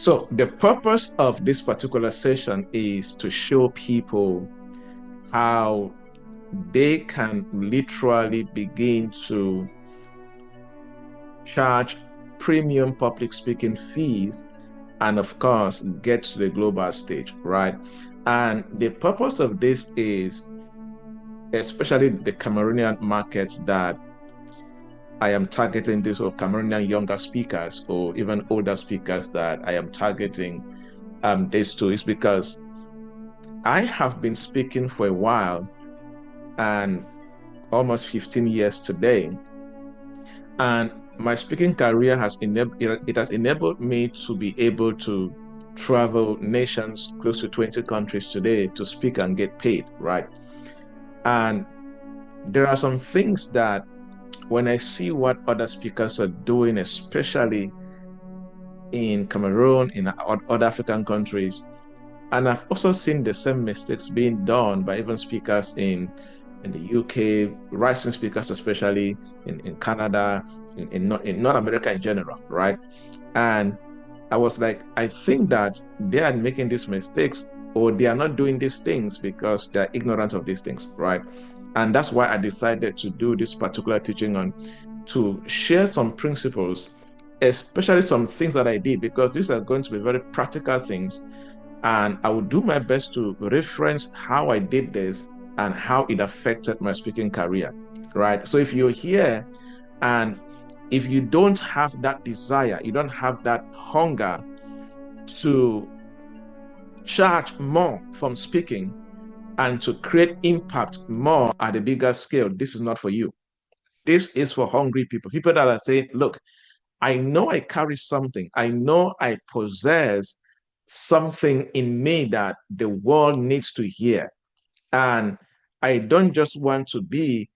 So the purpose of this particular session is to show people how they can literally begin to charge premium public speaking fees and of course get to the global stage, right? And the purpose of this is especially the Cameroonian market that I am targeting, this or Cameroonian younger speakers or even older speakers that I am targeting this to, is because I have been speaking for a while and almost 15 years today. And my speaking career has enabled me to be able to travel nations, close to 20 countries today, to speak and get paid, right? And there are some things that when I see what other speakers are doing, especially in Cameroon, in other African countries, and I've also seen the same mistakes being done by even speakers in the UK, rising speakers, especially in Canada, in North America in general, right? And I was like, I think that they are making these mistakes or they are not doing these things because they're ignorant of these things, right? And that's why I decided to do this particular teaching on to share some principles, especially some things that I did, because these are going to be very practical things. And I will do my best to reference how I did this and how it affected my speaking career, right? So if you're here and if you don't have that desire, you don't have that hunger to charge more from speaking and to create impact more at a bigger scale, this is not for you. This is for hungry people, people that are saying, look, I know I carry something. I know I possess something in me that the world needs to hear. And I don't just want to be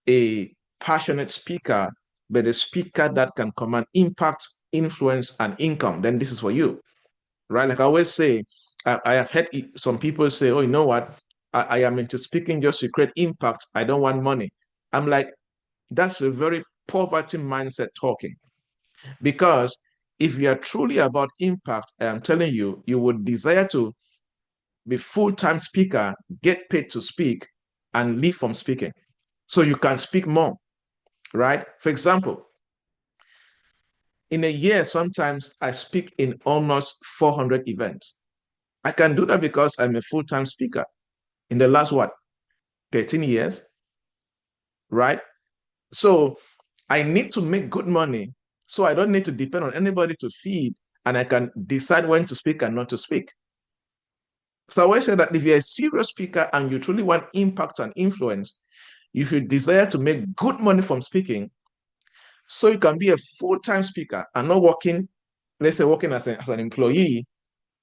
a passionate speaker, but a speaker that can command impact, influence, and income. Then this is for you, right? Like I always say, I have heard some people say, oh, you know what? I am into speaking just to create impact. I don't want money. I'm like, that's a very poverty mindset talking. Because if you are truly about impact, I'm telling you, you would desire to be full-time speaker, get paid to speak, and live from speaking. So you can speak more, right? For example, in a year, sometimes I speak in almost 400 events. I can do that because I'm a full-time speaker. In the last, what, 13 years, right? So I need to make good money. So I don't need to depend on anybody to feed, and I can decide when to speak and not to speak. So I always say that if you're a serious speaker and you truly want impact and influence, you should desire to make good money from speaking so you can be a full-time speaker and not working, let's say working as an employee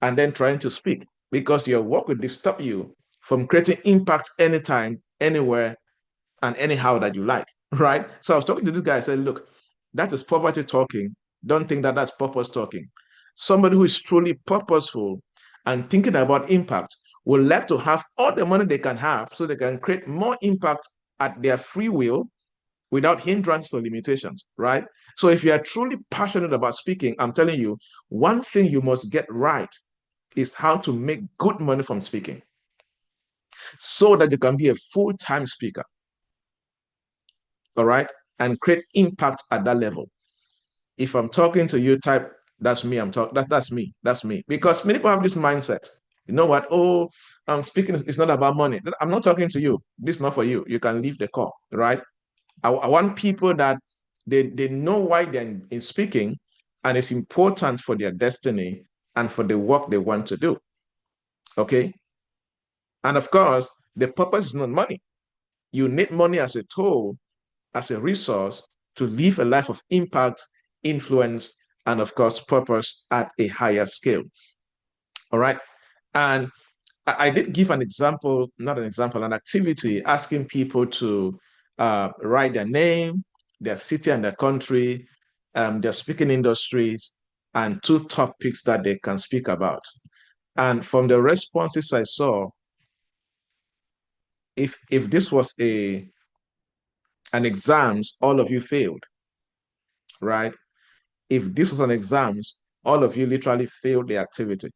and then trying to speak, because your work will disturb you from creating impact anytime, anywhere, and anyhow that you like, right? So I was talking to this guy, I said, look, that is poverty talking. Don't think that that's purpose talking. Somebody who is truly purposeful and thinking about impact will like to have all the money they can have so they can create more impact at their free will without hindrances or limitations, right? So if you are truly passionate about speaking, I'm telling you, one thing you must get right is how to make good money from speaking so that you can be a full-time speaker, all right? And create impact at that level. If I'm talking to you, type, that's me, I'm talking, that's me. Because many people have this mindset. You know what? Oh, I'm speaking, it's not about money. I'm not talking to you. This is not for you. You can leave the call, right? I want people that they know why they're in speaking and it's important for their destiny and for the work they want to do. Okay. And of course, the purpose is not money. You need money as a tool, as a resource to live a life of impact, influence, and of course, purpose at a higher scale. All right. And I did give an example, not an example, an activity asking people to write their name, their city and their country, their speaking industries, and two topics that they can speak about. And from the responses I saw, if this was an exams, all of you failed, right? If this was an exams, all of you literally failed the activity.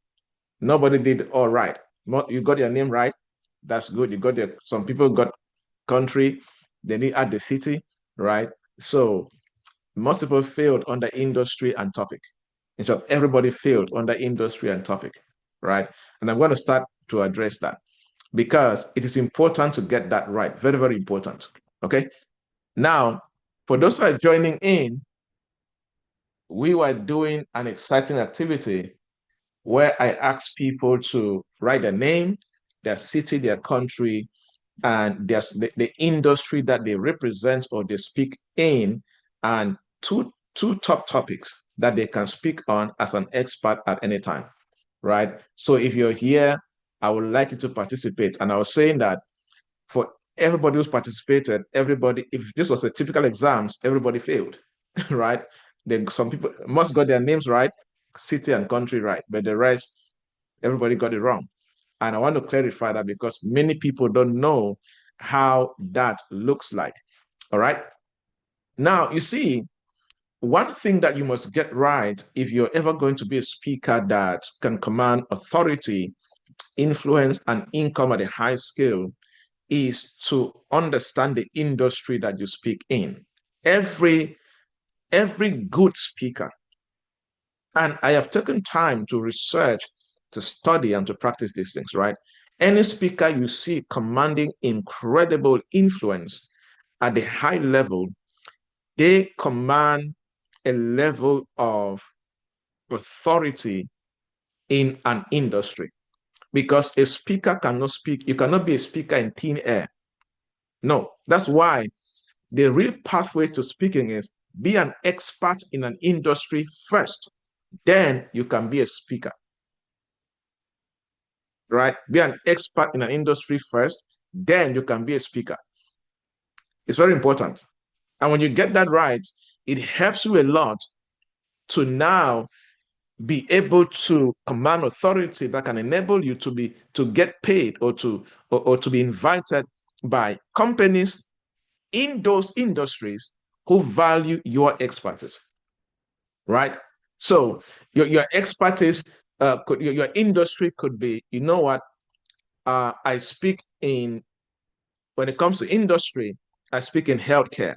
Nobody did all right. You got your name right. That's good. You got some people got country, they need add the city, right? So most people failed under industry and topic. In short, everybody failed under industry and topic, right? And I'm going to start to address that because it is important to get that right. Very, very important. Okay. Now, for those who are joining in, we were doing an exciting activity where I asked people to write their name, their city, their country, and there's the industry that they represent or they speak in, and two top topics that they can speak on as an expert at any time, right? So if you're here, I would like you to participate. And I was saying that for everybody who's participated, everybody, if this was a typical exams, everybody failed, right? Then some people must got their names right, city and country right, but the rest, everybody got it wrong. And I want to clarify that because many people don't know how that looks like. All right. Now, you see, one thing that you must get right if you're ever going to be a speaker that can command authority, influence, and income at a high scale is to understand the industry that you speak in. Every good speaker, and I have taken time to research, to study, and to practice these things, right? Any speaker you see commanding incredible influence at the high level, they command a level of authority in an industry. Because a speaker cannot speak, you cannot be a speaker in thin air. No, that's why the real pathway to speaking is be an expert in an industry first. Then you can be a speaker, right? Be an expert in an industry first. Then you can be a speaker. It's very important. And when you get that right, it helps you a lot to now be able to command authority that can enable you to get paid or to be invited by companies in those industries who value your expertise, right? So your expertise, your industry could be, you know what? I speak in, when it comes to industry, I speak in healthcare.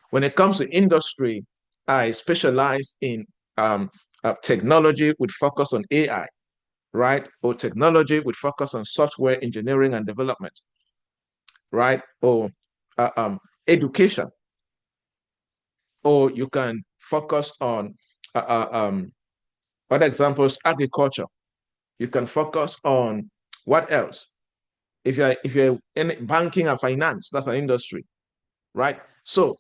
When it comes to industry, I specialize in technology with focus on AI, right? Or technology with focus on software engineering and development, right? Or education. Or you can focus on other examples, agriculture. You can focus on what else? If you're in banking and finance, that's an industry, right? So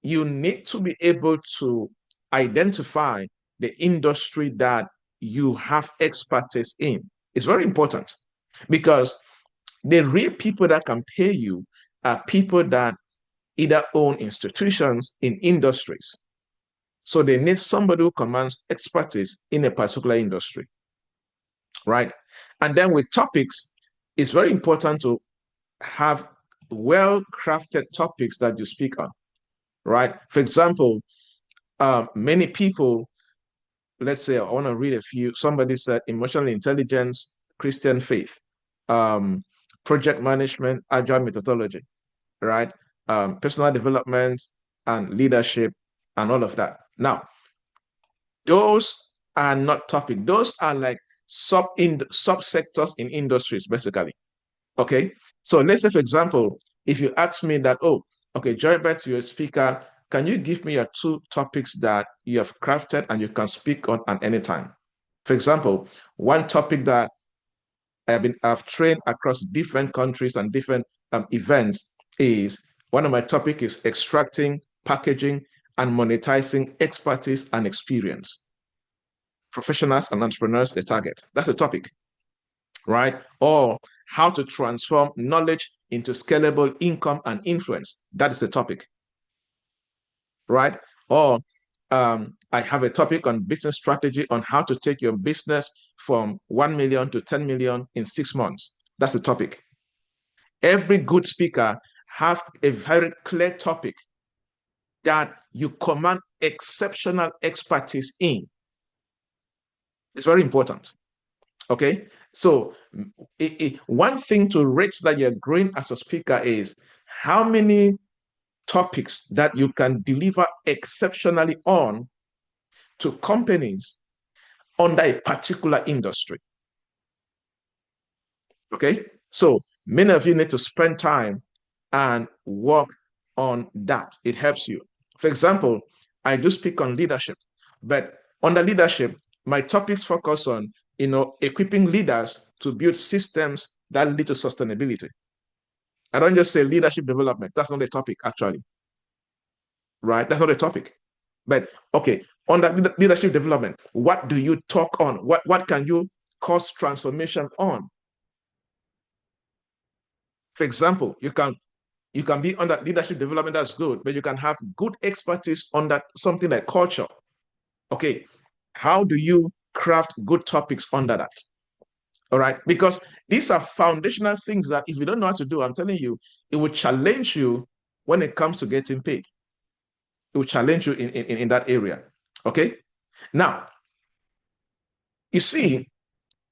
you need to be able to identify the industry that you have expertise in. It's very important because the real people that can pay you are people that either own institutions in industries. So they need somebody who commands expertise in a particular industry, right? And then with topics, it's very important to have well-crafted topics that you speak on, right? For example, many people, let's say I want to read a few, somebody said emotional intelligence, Christian faith, um, project management, agile methodology, right? Personal development and leadership and all of that. Now, those are not topic. Those are like subsectors in industries, basically. Okay. So let's say, for example, if you ask me that, oh, okay, Joybert, you're a speaker. Can you give me your two topics that you have crafted and you can speak on at any time? For example, one topic that I've trained across different countries and different events is one of my topic is extracting, packaging, and monetizing expertise and experience. Professionals and entrepreneurs, the target. That's the topic, right? Or how to transform knowledge into scalable income and influence. That is the topic, right? Or I have a topic on business strategy on how to take your business from 1 million to 10 million in 6 months. That's the topic. Every good speaker have a very clear topic that you command exceptional expertise in. It's very important. Okay. So one thing to rate that you're growing as a speaker is how many topics that you can deliver exceptionally on to companies under a particular industry. Okay. So many of you need to spend time and work on that. It helps you. For example, I do speak on leadership, but under leadership, my topics focus on, equipping leaders to build systems that lead to sustainability. I don't just say leadership development. That's not the topic, actually, right? That's not the topic. But okay, under leadership development, what do you talk on? What can you cause transformation on? For example, you can be under leadership development, that's good, but you can have good expertise on that, something like culture. Okay, how do you craft good topics under that? All right, because these are foundational things that if you don't know how to do, I'm telling you, it will challenge you when it comes to getting paid. It will challenge you in that area. Okay, now you see,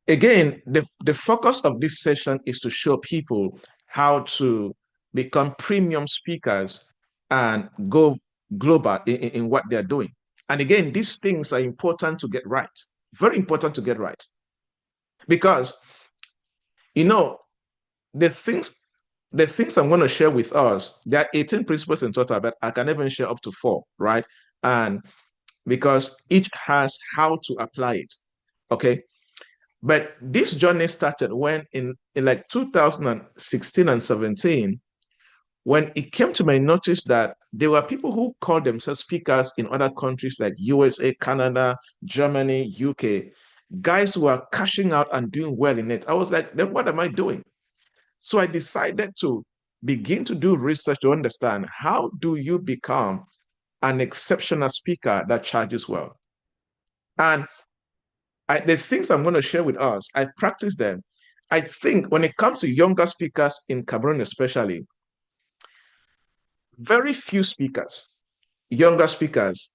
again, the focus of this session is to show people how to become premium speakers and go global in what they're doing. And again, these things are important to get right. Very important to get right. Because, you know, the things the things I'm going to share with us, there are 18 principles in total, but I can even share up to 4, right? And because each has how to apply it. Okay. But this journey started when in like 2016 and 17, when it came to my notice that there were people who called themselves speakers in other countries like USA, Canada, Germany, UK, guys who are cashing out and doing well in it. I was like, then what am I doing? So I decided to begin to do research to understand how do you become an exceptional speaker that charges well. And the things I'm going to share with us, I practice them. I think when it comes to younger speakers in Cameroon, especially, very few speakers, younger speakers,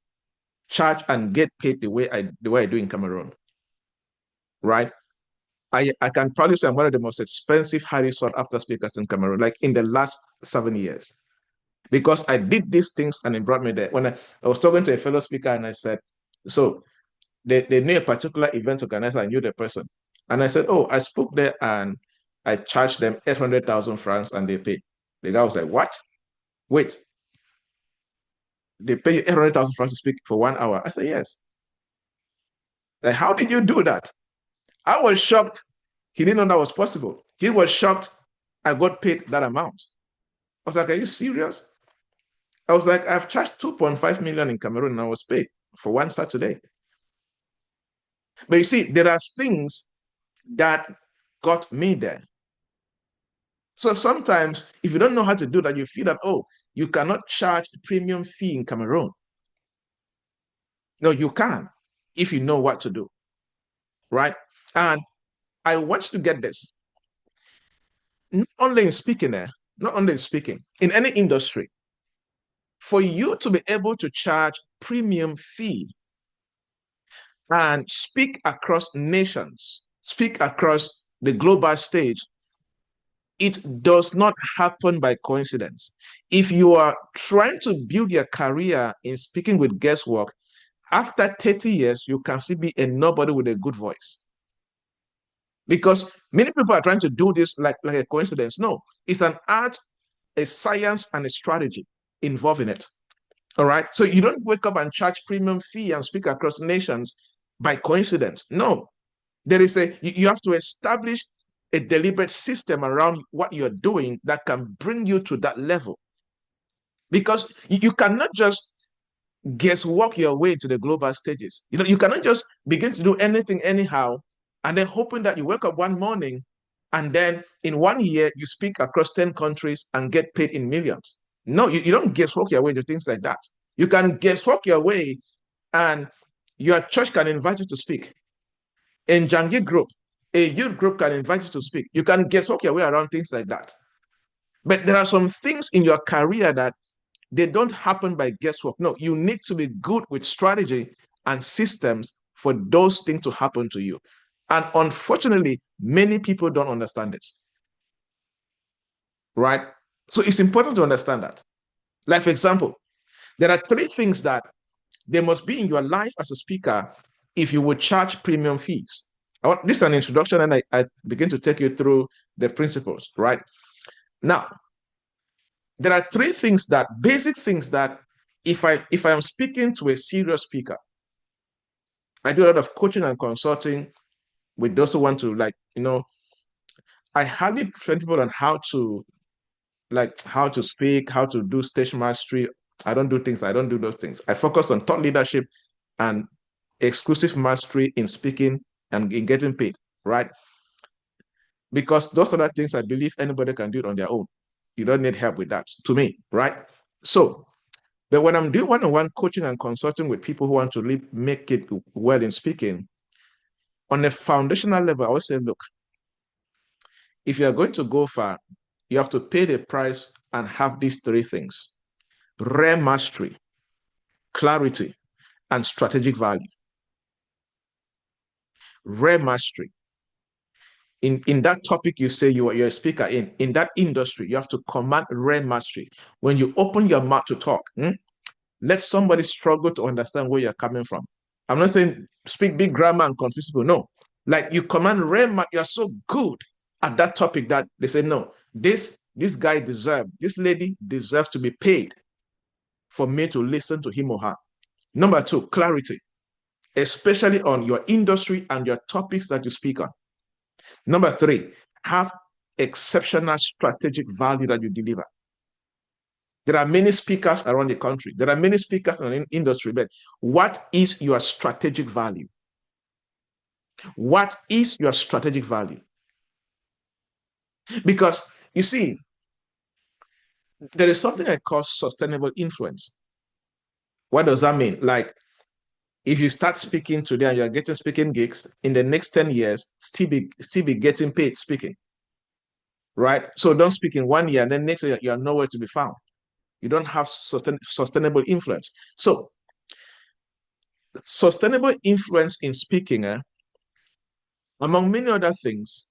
charge and get paid the way I do in Cameroon, right? I can probably say I'm one of the most expensive, highly sought after speakers in Cameroon, like in the last 7 years, because I did these things and it brought me there. When I was talking to a fellow speaker and I said, so they knew a particular event organizer, I knew the person. And I said, oh, I spoke there and I charged them 800,000 francs and they paid. The guy was like, what? Wait, they pay you 800,000 francs to speak for 1 hour? I said, yes. Like, how did you do that? I was shocked. He didn't know that was possible. He was shocked I got paid that amount. I was like, are you serious? I was like, I've charged 2.5 million in Cameroon and I was paid for one Saturday. But you see, there are things that got me there. So sometimes, if you don't know how to do that, you feel that, oh, you cannot charge a premium fee in Cameroon. No, you can if you know what to do, right? And I want you to get this. Not only in speaking not only in speaking, in any industry, for you to be able to charge premium fee and speak across nations, speak across the global stage, it does not happen by coincidence. If you are trying to build your career in speaking with guesswork, after 30 years, you can still be a nobody with a good voice. Because many people are trying to do this like a coincidence. No, it's an art, a science, and a strategy involved in it. All right. So you don't wake up and charge premium fee and speak across nations by coincidence. No, you have to establish a deliberate system around what you're doing that can bring you to that level. Because you cannot just guesswork your way to the global stages. You cannot just begin to do anything anyhow and then hoping that you wake up one morning and then in 1 year you speak across 10 countries and get paid in millions. No, you don't guesswork your way to things like that. You can guesswork your way and your church can invite you to speak. In Jangi group, a youth group can invite you to speak. You can guesswork your way around things like that. But there are some things in your career that they don't happen by guesswork. No, you need to be good with strategy and systems for those things to happen to you. And unfortunately, many people don't understand this, right? So it's important to understand that. Like, for example, there are three things that they must be in your life as a speaker if you would charge premium fees. This is an introduction, and I begin to take you through the principles, right? Now, there are three things that, basic things that, if I am speaking to a serious speaker, I do a lot of coaching and consulting with those who want to, like, I highly train people on how to, like, how to speak, how to do stage mastery. I don't do those things. I focus on thought leadership and exclusive mastery in speaking and in getting paid, right? Because those other things, I believe anybody can do it on their own. You don't need help with that, to me, right? So, but when I'm doing one-on-one coaching and consulting with people who want to make it well in speaking, on a foundational level, I always say, look, if you're going to go far, you have to pay the price and have these three things: rare mastery, clarity, and strategic value. Rare mastery. In that topic you say you're a speaker in that industry, you have to command rare mastery. When you open your mouth to talk, let somebody struggle to understand where you're coming from. I'm not saying speak big grammar and confuse people. No. Like, you command rare mastery, you're so good at that topic that they say, no, this guy deserves, this lady deserves to be paid for me to listen to him or her. Number two, clarity, especially on your industry and your topics that you speak on. Number three, have exceptional strategic value that you deliver. There are many speakers around the country. There are many speakers in the industry, but what is your strategic value? What is your strategic value? Because, you see, there is something I call sustainable influence. What does that mean? Like, if you start speaking today and you're getting speaking gigs, in the next 10 years, still be getting paid speaking, right? So don't speak in 1 year, and then next year you're nowhere to be found. You don't have sustainable influence. So sustainable influence in speaking, among many other things,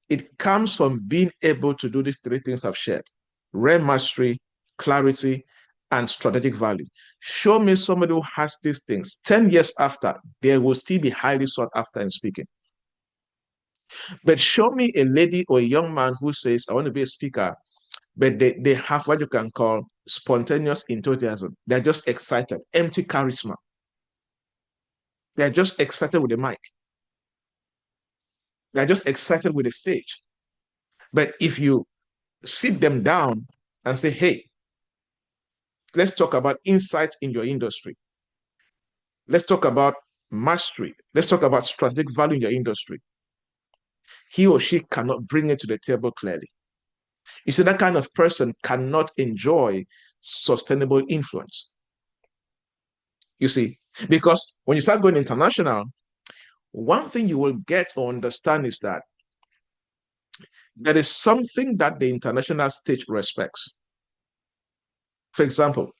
it comes from being able to do these three things I've shared: rare mastery, clarity, and strategic value. Show me somebody who has these things. 10 years after, they will still be highly sought after in speaking. But show me a lady or a young man who says, I want to be a speaker, but they have what you can call spontaneous enthusiasm. They're just excited, empty charisma. They're just excited with the mic. They're just excited with the stage. But if you sit them down and say, hey, let's talk about insight in your industry. Let's talk about mastery. Let's talk about strategic value in your industry. He or she cannot bring it to the table clearly. You see, that kind of person cannot enjoy sustainable influence. You see, because when you start going international, one thing you will get or understand is that there is something that the international stage respects. For example,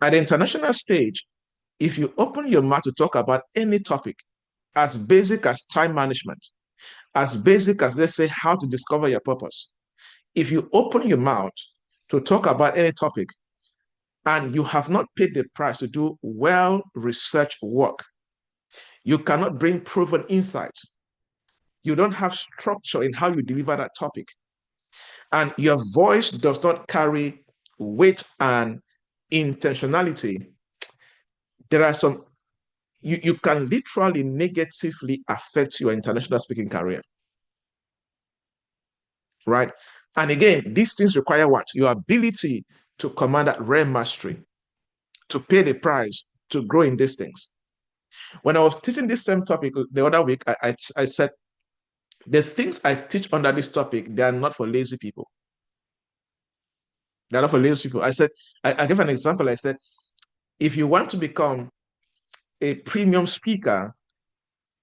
at the international stage, if you open your mouth to talk about any topic, as basic as time management, as basic as, let's say, how to discover your purpose, if you open your mouth to talk about any topic and you have not paid the price to do well-researched work, you cannot bring proven insights. You don't have structure in how you deliver that topic. And your voice does not carry weight and intentionality. There are some, you can literally negatively affect your international speaking career, right? And again, these things require what? Your ability to command that rare mastery, to pay the price, to grow in these things. When I was teaching this same topic the other week, I said, the things I teach under this topic, they are not for lazy people. They're not for lazy people. I said, I gave an example. I said, if you want to become a premium speaker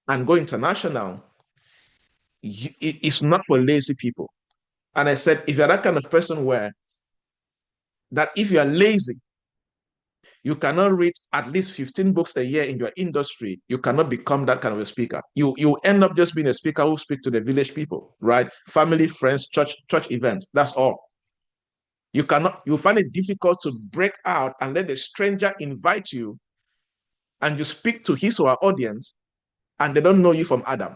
and go international, it's not for lazy people. And I said, if you're that kind of person where that if you're lazy, you cannot read at least 15 books a year in your industry, you cannot become that kind of a speaker. You end up just being a speaker who speaks to the village people, right? Family, friends, church events. That's all. You find it difficult to break out and let a stranger invite you and you speak to his or her audience and they don't know you from Adam.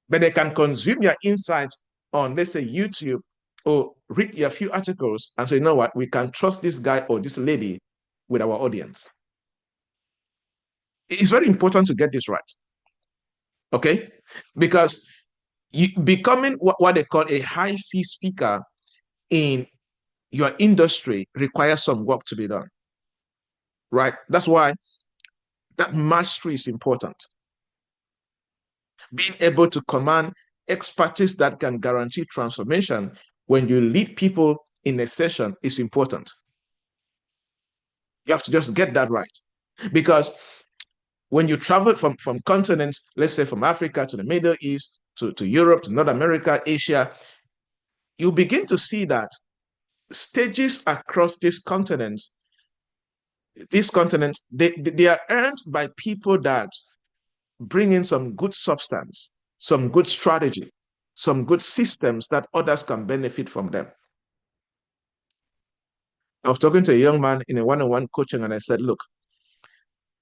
But they can consume your insights on, let's say, YouTube or read a few articles and say, you know what, we can trust this guy or this lady with our audience. It's very important to get this right. Okay? Because becoming what they call a high fee speaker in your industry requires some work to be done. Right? That's why that mastery is important. Being able to command expertise that can guarantee transformation when you lead people in a session is important. You have to just get that right. Because when you travel from continents, let's say from Africa to the Middle East, to Europe, to North America, Asia, you begin to see that stages across these continents, they are earned by people that bring in some good substance, some good strategy, some good systems that others can benefit from them. I was talking to a young man in a one-on-one coaching, and I said, look,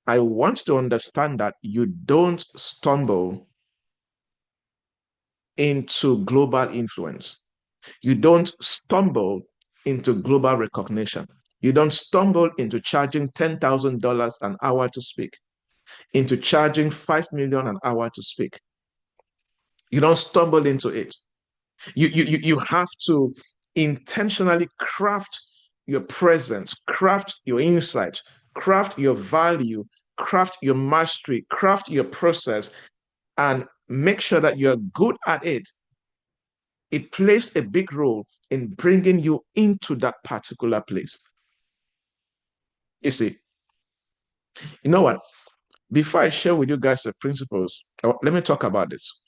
I want to understand that you don't stumble into global influence. You don't stumble into global recognition. You don't stumble into charging $10,000 an hour to speak, into charging 5 million an hour to speak. You don't stumble into it. You have to intentionally craft your presence, craft your insight, craft your value, craft your mastery, craft your process, and make sure that you're good at it. It plays a big role in bringing you into that particular place. You see, you know what? Before I share with you guys the principles, let me talk about this.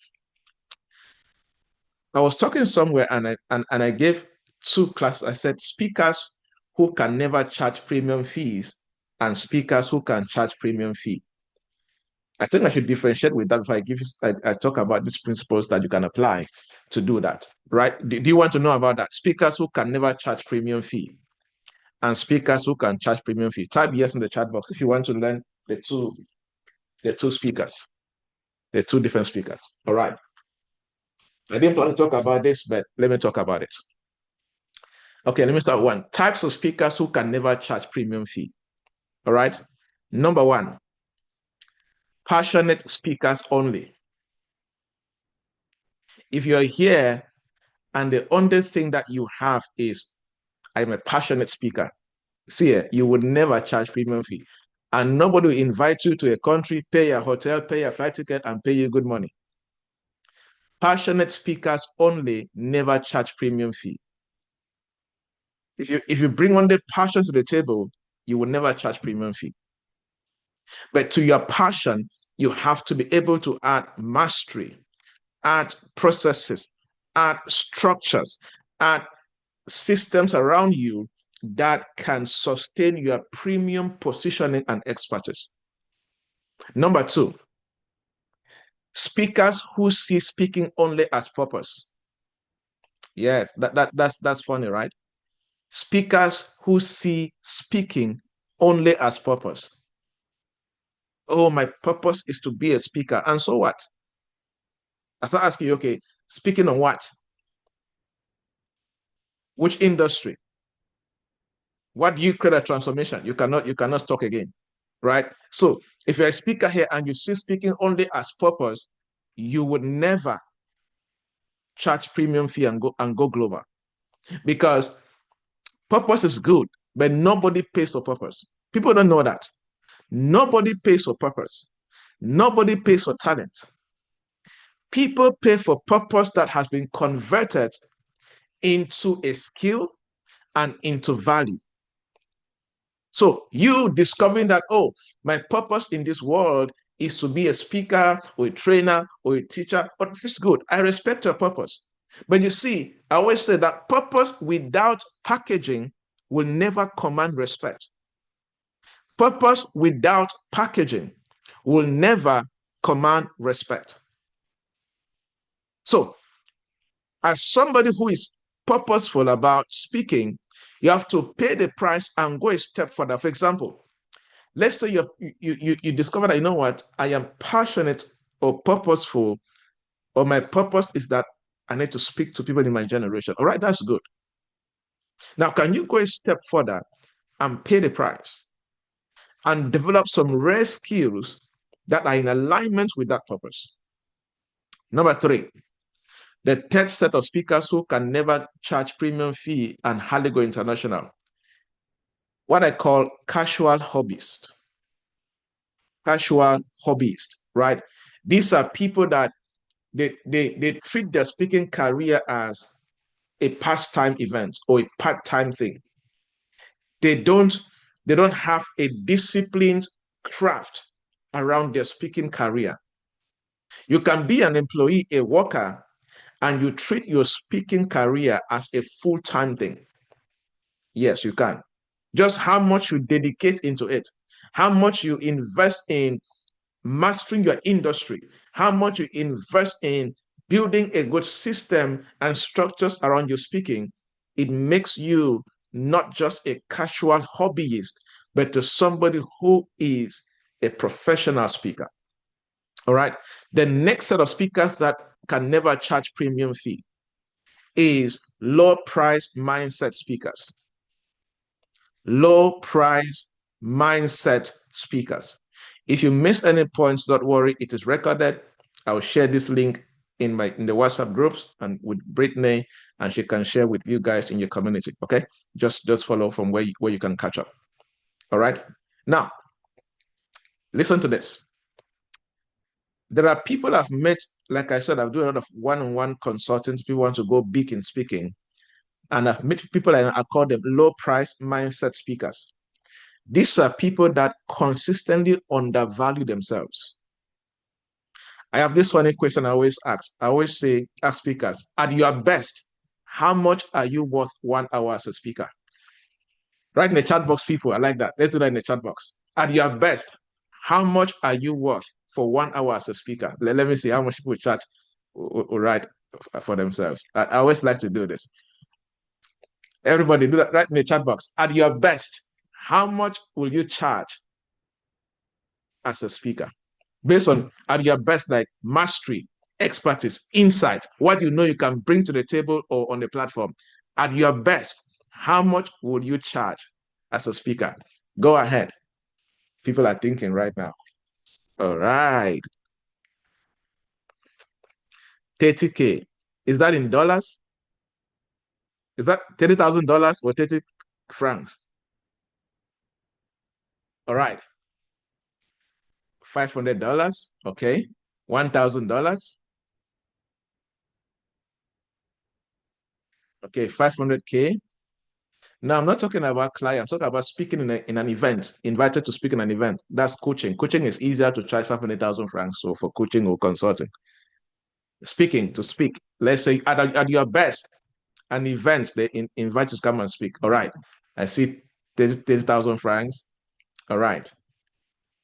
I was talking somewhere and I gave two classes. I said speakers who can never charge premium fees and speakers who can charge premium fee. I think I should differentiate with that if I talk about these principles that you can apply to do that, right? Do you want to know about that? Speakers who can never charge premium fee and speakers who can charge premium fee. Type yes in the chat box if you want to learn the two speakers, the two different speakers. All right. I didn't plan to talk about this, but let me talk about it. Okay, let me start one. Types of speakers who can never charge premium fee. All right. Number one, passionate speakers only. If you're here and the only thing that you have is, I'm a passionate speaker, see, you would never charge premium fee. And nobody will invite you to a country, pay your hotel, pay your flight ticket, and pay you good money. Passionate speakers only never charge premium fee. If you bring only passion to the table, you will never charge premium fee. But to your passion, you have to be able to add mastery, add processes, add structures, add systems around you that can sustain your premium positioning and expertise. Number two, speakers who see speaking only as purpose. Yes, that's funny, right? Speakers who see speaking only as purpose. Oh, my purpose is to be a speaker. And so what? I start asking you, okay, speaking on what? Which industry? What do you create a transformation? You cannot talk again, right? So if you're a speaker here and you see speaking only as purpose, you would never charge premium fee and go global. Because purpose is good, but nobody pays for purpose. People don't know that. Nobody pays for purpose. Nobody pays for talent. People pay for purpose that has been converted into a skill and into value. So you discovering that, oh, my purpose in this world is to be a speaker or a trainer or a teacher, but this is good. I respect your purpose. But you see, I always say that purpose without packaging will never command respect. Purpose without packaging will never command respect. So, as somebody who is purposeful about speaking, you have to pay the price and go a step further. For example, let's say you discover that, you know what, I am passionate or purposeful, or my purpose is that I need to speak to people in my generation. All right, that's good. Now, can you go a step further and pay the price and develop some rare skills that are in alignment with that purpose? Number three, the third set of speakers who can never charge premium fee and hardly go international, what I call casual hobbyists. Casual hobbyists, right? These are people that they treat their speaking career as a pastime event or a part-time thing. They don't have a disciplined craft around their speaking career. You can be an employee, a worker, and you treat your speaking career as a full-time thing. Yes, you can. Just how much you dedicate into it, how much you invest in mastering your industry, how much you invest in building a good system and structures around your speaking, it makes you not just a casual hobbyist, but to somebody who is a professional speaker. All right. The next set of speakers that can never charge premium fee is low price mindset speakers. Low price mindset speakers. If you miss any points, don't worry, it is recorded. I'll share this link in the WhatsApp groups and with Brittany, and she can share with you guys in your community. Okay, just follow from where you can catch up. All right. Now, listen to this. There are people I've met, like I said, I've done a lot of one-on-one consulting. People want to go big in speaking, and I've met people and I call them low-price mindset speakers. These are people that consistently undervalue themselves. I have this funny question I always ask. I always say, ask speakers, at your best, how much are you worth 1 hour as a speaker? Write in the chat box, people. I like that. Let's do that in the chat box. At your best, how much are you worth for 1 hour as a speaker? Let me see how much people charge or write for themselves. I always like to do this. Everybody do that right in the chat box. At your best, how much will you charge as a speaker? Based on at your best, like mastery, expertise, insight, what you know you can bring to the table or on the platform. At your best, how much would you charge as a speaker? Go ahead. People are thinking right now. All right. 30K. Is that in dollars? Is that $30,000 or 30 francs? All right. $500. Okay. $1,000. Okay. 500K. Now, I'm not talking about client. I'm talking about speaking in an event, invited to speak in an event. That's coaching. Coaching is easier to charge 500,000 francs so for coaching or consulting. Speaking, to speak. Let's say at your best, an event, they invite you to come and speak. All right. I see 30,000 francs. All right.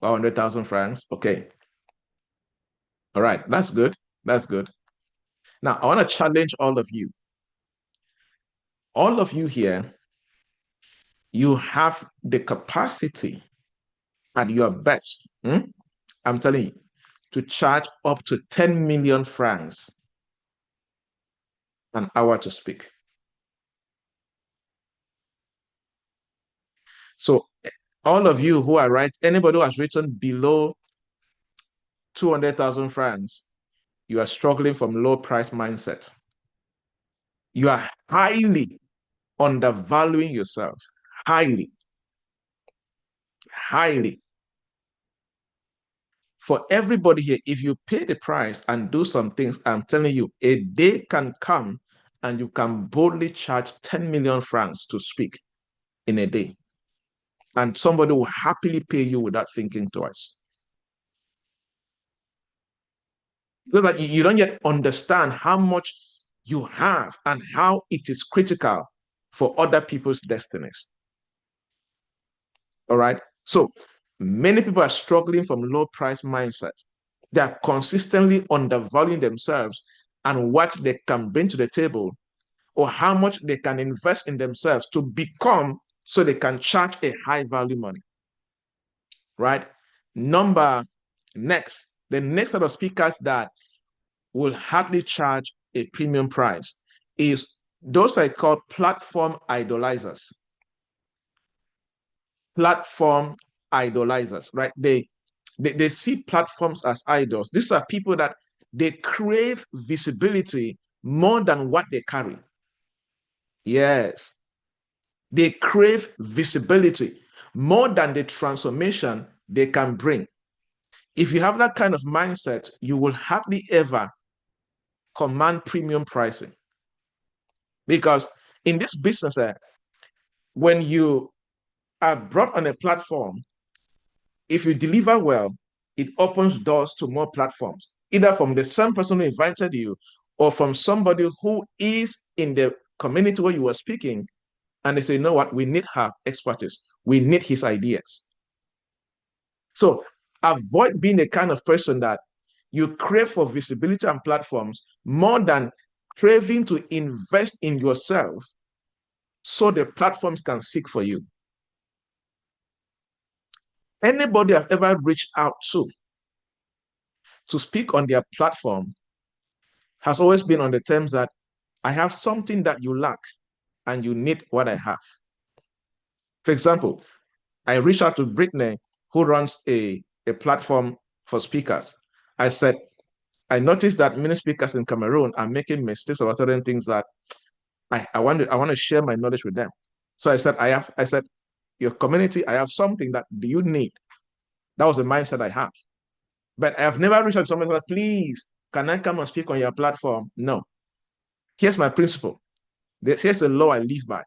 100,000 francs. Okay. All right. That's good. That's good. Now, I want to challenge all of you. All of you here, you have the capacity at your best. I'm telling you, to charge up to 10 million francs an hour to speak. So all of you who are anybody who has written below 200,000 francs, you are struggling from low price mindset. You are highly undervaluing yourself. Highly. Highly. For everybody here, if you pay the price and do some things, I'm telling you, a day can come and you can boldly charge 10 million francs to speak in a day. And somebody will happily pay you without thinking twice. Because you don't yet understand how much you have and how it is critical for other people's destinies. All right. So many people are struggling from low price mindset. They are consistently undervaluing themselves and what they can bring to the table, or how much they can invest in themselves to become, so they can charge a high value money, right? Number next, the next set of speakers that will hardly charge a premium price is those I call platform idolizers. Platform idolizers, right? They see platforms as idols. These are people that they crave visibility more than what they carry. Yes, they crave visibility more than the transformation they can bring. If you have that kind of mindset, you will hardly ever command premium pricing. Because in this business, when you are brought on a platform, if you deliver well, it opens doors to more platforms, either from the same person who invited you or from somebody who is in the community where you were speaking. And they say, you know what, we need her expertise. We need his ideas. So avoid being the kind of person that you crave for visibility and platforms more than craving to invest in yourself so the platforms can seek for you. Anybody I've ever reached out to speak on their platform has always been on the terms that I have something that you lack and you need what I have. For example, I reached out to Brittany, who runs a platform for speakers. I said, I noticed that many speakers in Cameroon are making mistakes about certain things that I want to share my knowledge with them. So I said, your community, I have something that do you need? That was the mindset I have. But I have never reached out to someone like, please, can I come and speak on your platform? No. Here's my principle. Here's the law I live by.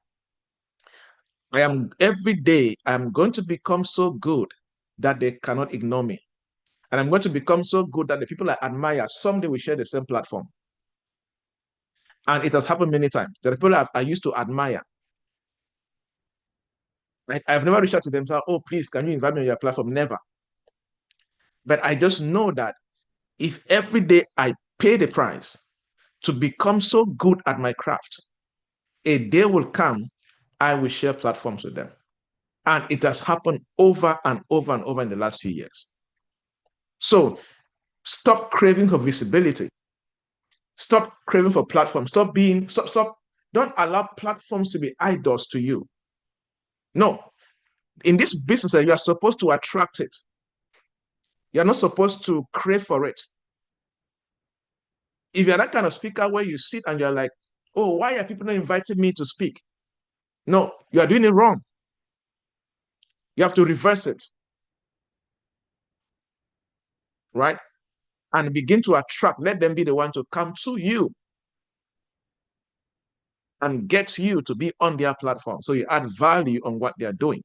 Every day, I'm going to become so good that they cannot ignore me. And I'm going to become so good that the people I admire, someday we share the same platform. And it has happened many times. The people I used to admire, I've never reached out to them and said, oh, please, can you invite me on your platform? Never. But I just know that if every day I pay the price to become so good at my craft, a day will come, I will share platforms with them. And it has happened over and over and over in the last few years. So stop craving for visibility. Stop craving for platforms. Stop. Don't allow platforms to be idols to you. No. In this business, you are supposed to attract it. You're not supposed to crave for it. If you're that kind of speaker where you sit and you're like, oh, why are people not inviting me to speak? No, you are doing it wrong. You have to reverse it. Right? And begin to attract. Let them be the one to come to you and get you to be on their platform. So you add value on what they're doing.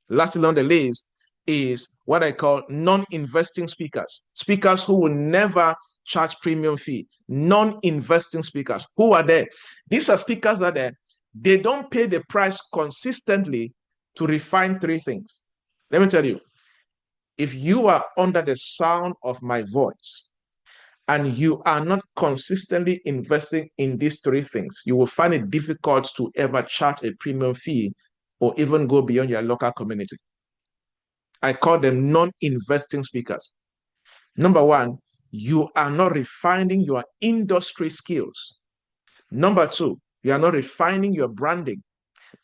Lastly on the list is what I call non-investing speakers. Speakers who will never charge premium fee. Non-investing speakers. Who are there? These are speakers that they don't pay the price consistently to refine three things. Let me tell you, if you are under the sound of my voice and you are not consistently investing in these three things, you will find it difficult to ever charge a premium fee or even go beyond your local community. I call them non-investing speakers. Number one, you are not refining your industry skills. Number two, you are not refining your branding.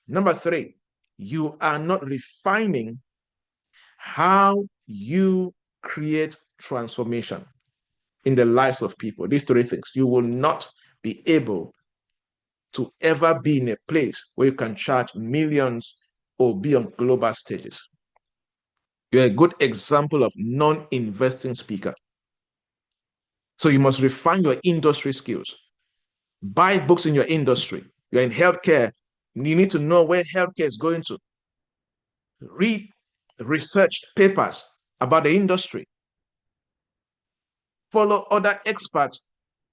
Number three, you are not refining how you create transformation in the lives of people. These three things, you will not be able to ever be in a place where you can charge millions or be on global stages. You're a good example of non-investing speaker. So you must refine your industry skills. Buy books in your industry. You're in healthcare. You need to know where healthcare is going to. Read research papers about the industry. Follow other experts.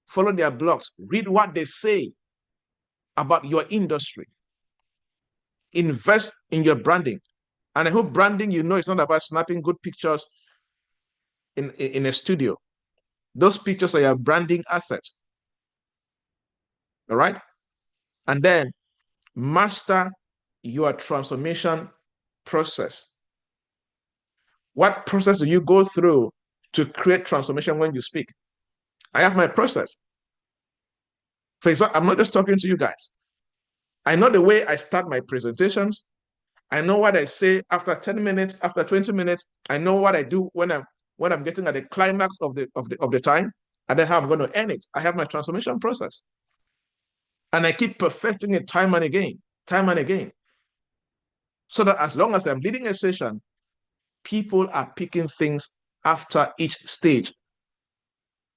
Follow their blogs. Read what they say about your industry. Invest in your branding. And I hope branding, it's not about snapping good pictures in a studio. Those pictures are your branding assets. All right. And then master your transformation process. What process do you go through to create transformation when you speak? I have my process. For example, I'm not just talking to you guys. I know the way I start my presentations. I know what I say after 10 minutes, after 20 minutes. I know what I do when I'm getting at the climax of the time, and then how I'm going to end it. I have my transformation process. And I keep perfecting it time and again. So that as long as I'm leading a session, people are picking things after each stage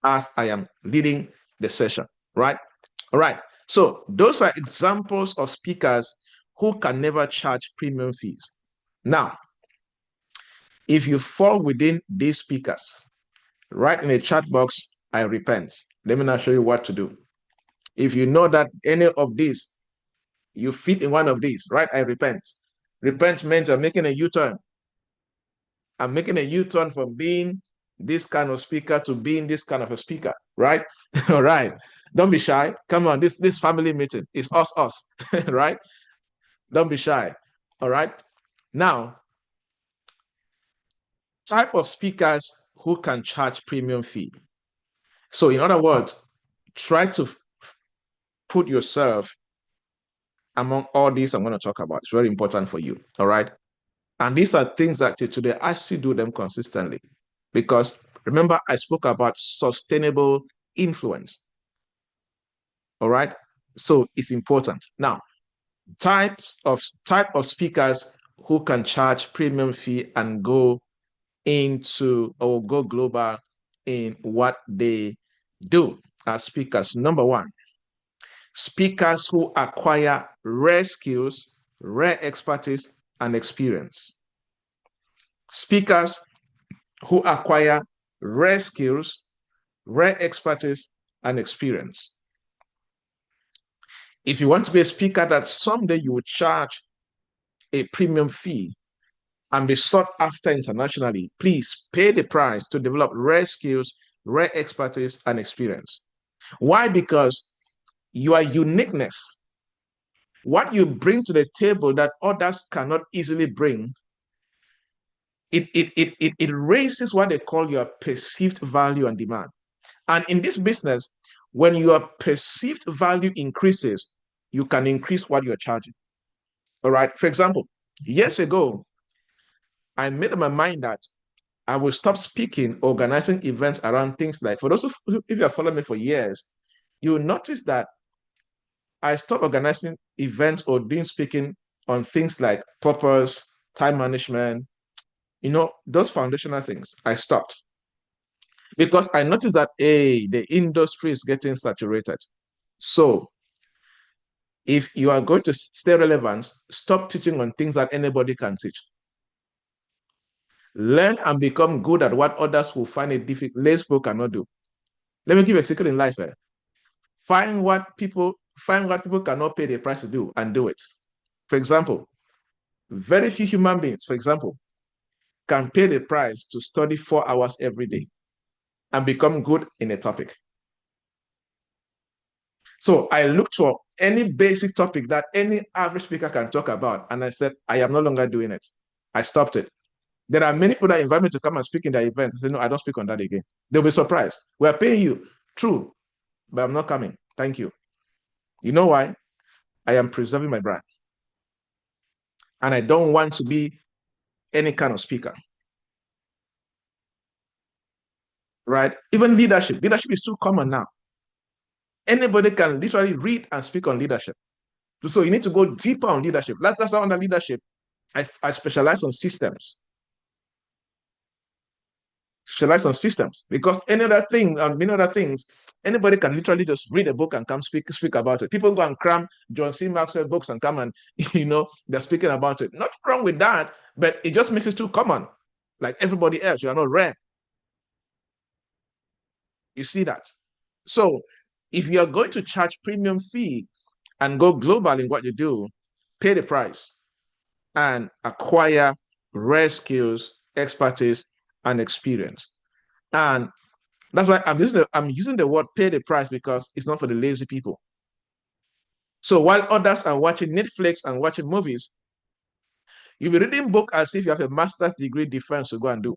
as I am leading the session, right? All right. So those are examples of speakers who can never charge premium fees. Now, if you fall within these speakers, write in the chat box, I repent. Let me now show you what to do. If you know that any of these, you fit in one of these, right? I repent. Repent means I'm making a U-turn. I'm making a U-turn from being this kind of speaker to being this kind of a speaker, right? All right. Don't be shy. Come on, this family meeting is us, right? Don't be shy. All right. Now, type of speakers who can charge premium fee. So, in other words, try to put yourself among all these I'm going to talk about. It's very important for you. All right. And these are things that today I still do them consistently because remember, I spoke about sustainable influence. All right. So it's important. Now, type of speakers who can charge premium fee and go into or go global in what they do as speakers. Number one, speakers who acquire rare skills, rare expertise, and experience. Speakers who acquire rare skills, rare expertise, and experience. If you want to be a speaker that someday you will charge a premium fee and be sought after internationally, please pay the price to develop rare skills, rare expertise, and experience. Why? Because your uniqueness, what you bring to the table that others cannot easily bring, it raises what they call your perceived value and demand. And in this business, when your perceived value increases, you can increase what you're charging. All right. For example, years ago, I made up my mind that I will stop speaking, organizing events around things like, for those if you have followed me for years, you will notice that I stopped organizing events or doing speaking on things like purpose, time management, those foundational things. I stopped because I noticed that, the industry is getting saturated. So if you are going to stay relevant, stop teaching on things that anybody can teach. Learn and become good at what others will find it difficult, lazy people cannot do. Let me give you a secret in life. Find what people cannot pay the price to do and do it. For example, very few human beings, for example, can pay the price to study 4 hours every day and become good in a topic. So I looked for any basic topic that any average speaker can talk about, and I said, I am no longer doing it. I stopped it. There are many people that invite me to come and speak in their event. I say, no, I don't speak on that again. They'll be surprised. We are paying you. True, but I'm not coming. Thank you. You know why? I am preserving my brand. And I don't want to be any kind of speaker. Right? Even leadership. Leadership is too common now. Anybody can literally read and speak on leadership. So you need to go deeper on leadership. That's how under leadership, I specialize on systems. Specialize on systems because any other thing, many other things, anybody can literally just read a book and come speak about it. People go and cram John C. Maxwell books and come and they're speaking about it. Nothing wrong with that, but it just makes it too common. Like everybody else, you are not rare. You see that? So if you are going to charge premium fee and go global in what you do, pay the price and acquire rare skills, expertise, and experience. And that's why I'm using the word pay the price, because it's not for the lazy people. So while others are watching Netflix and watching movies, you'll be reading book as if you have a master's degree defense to go and do.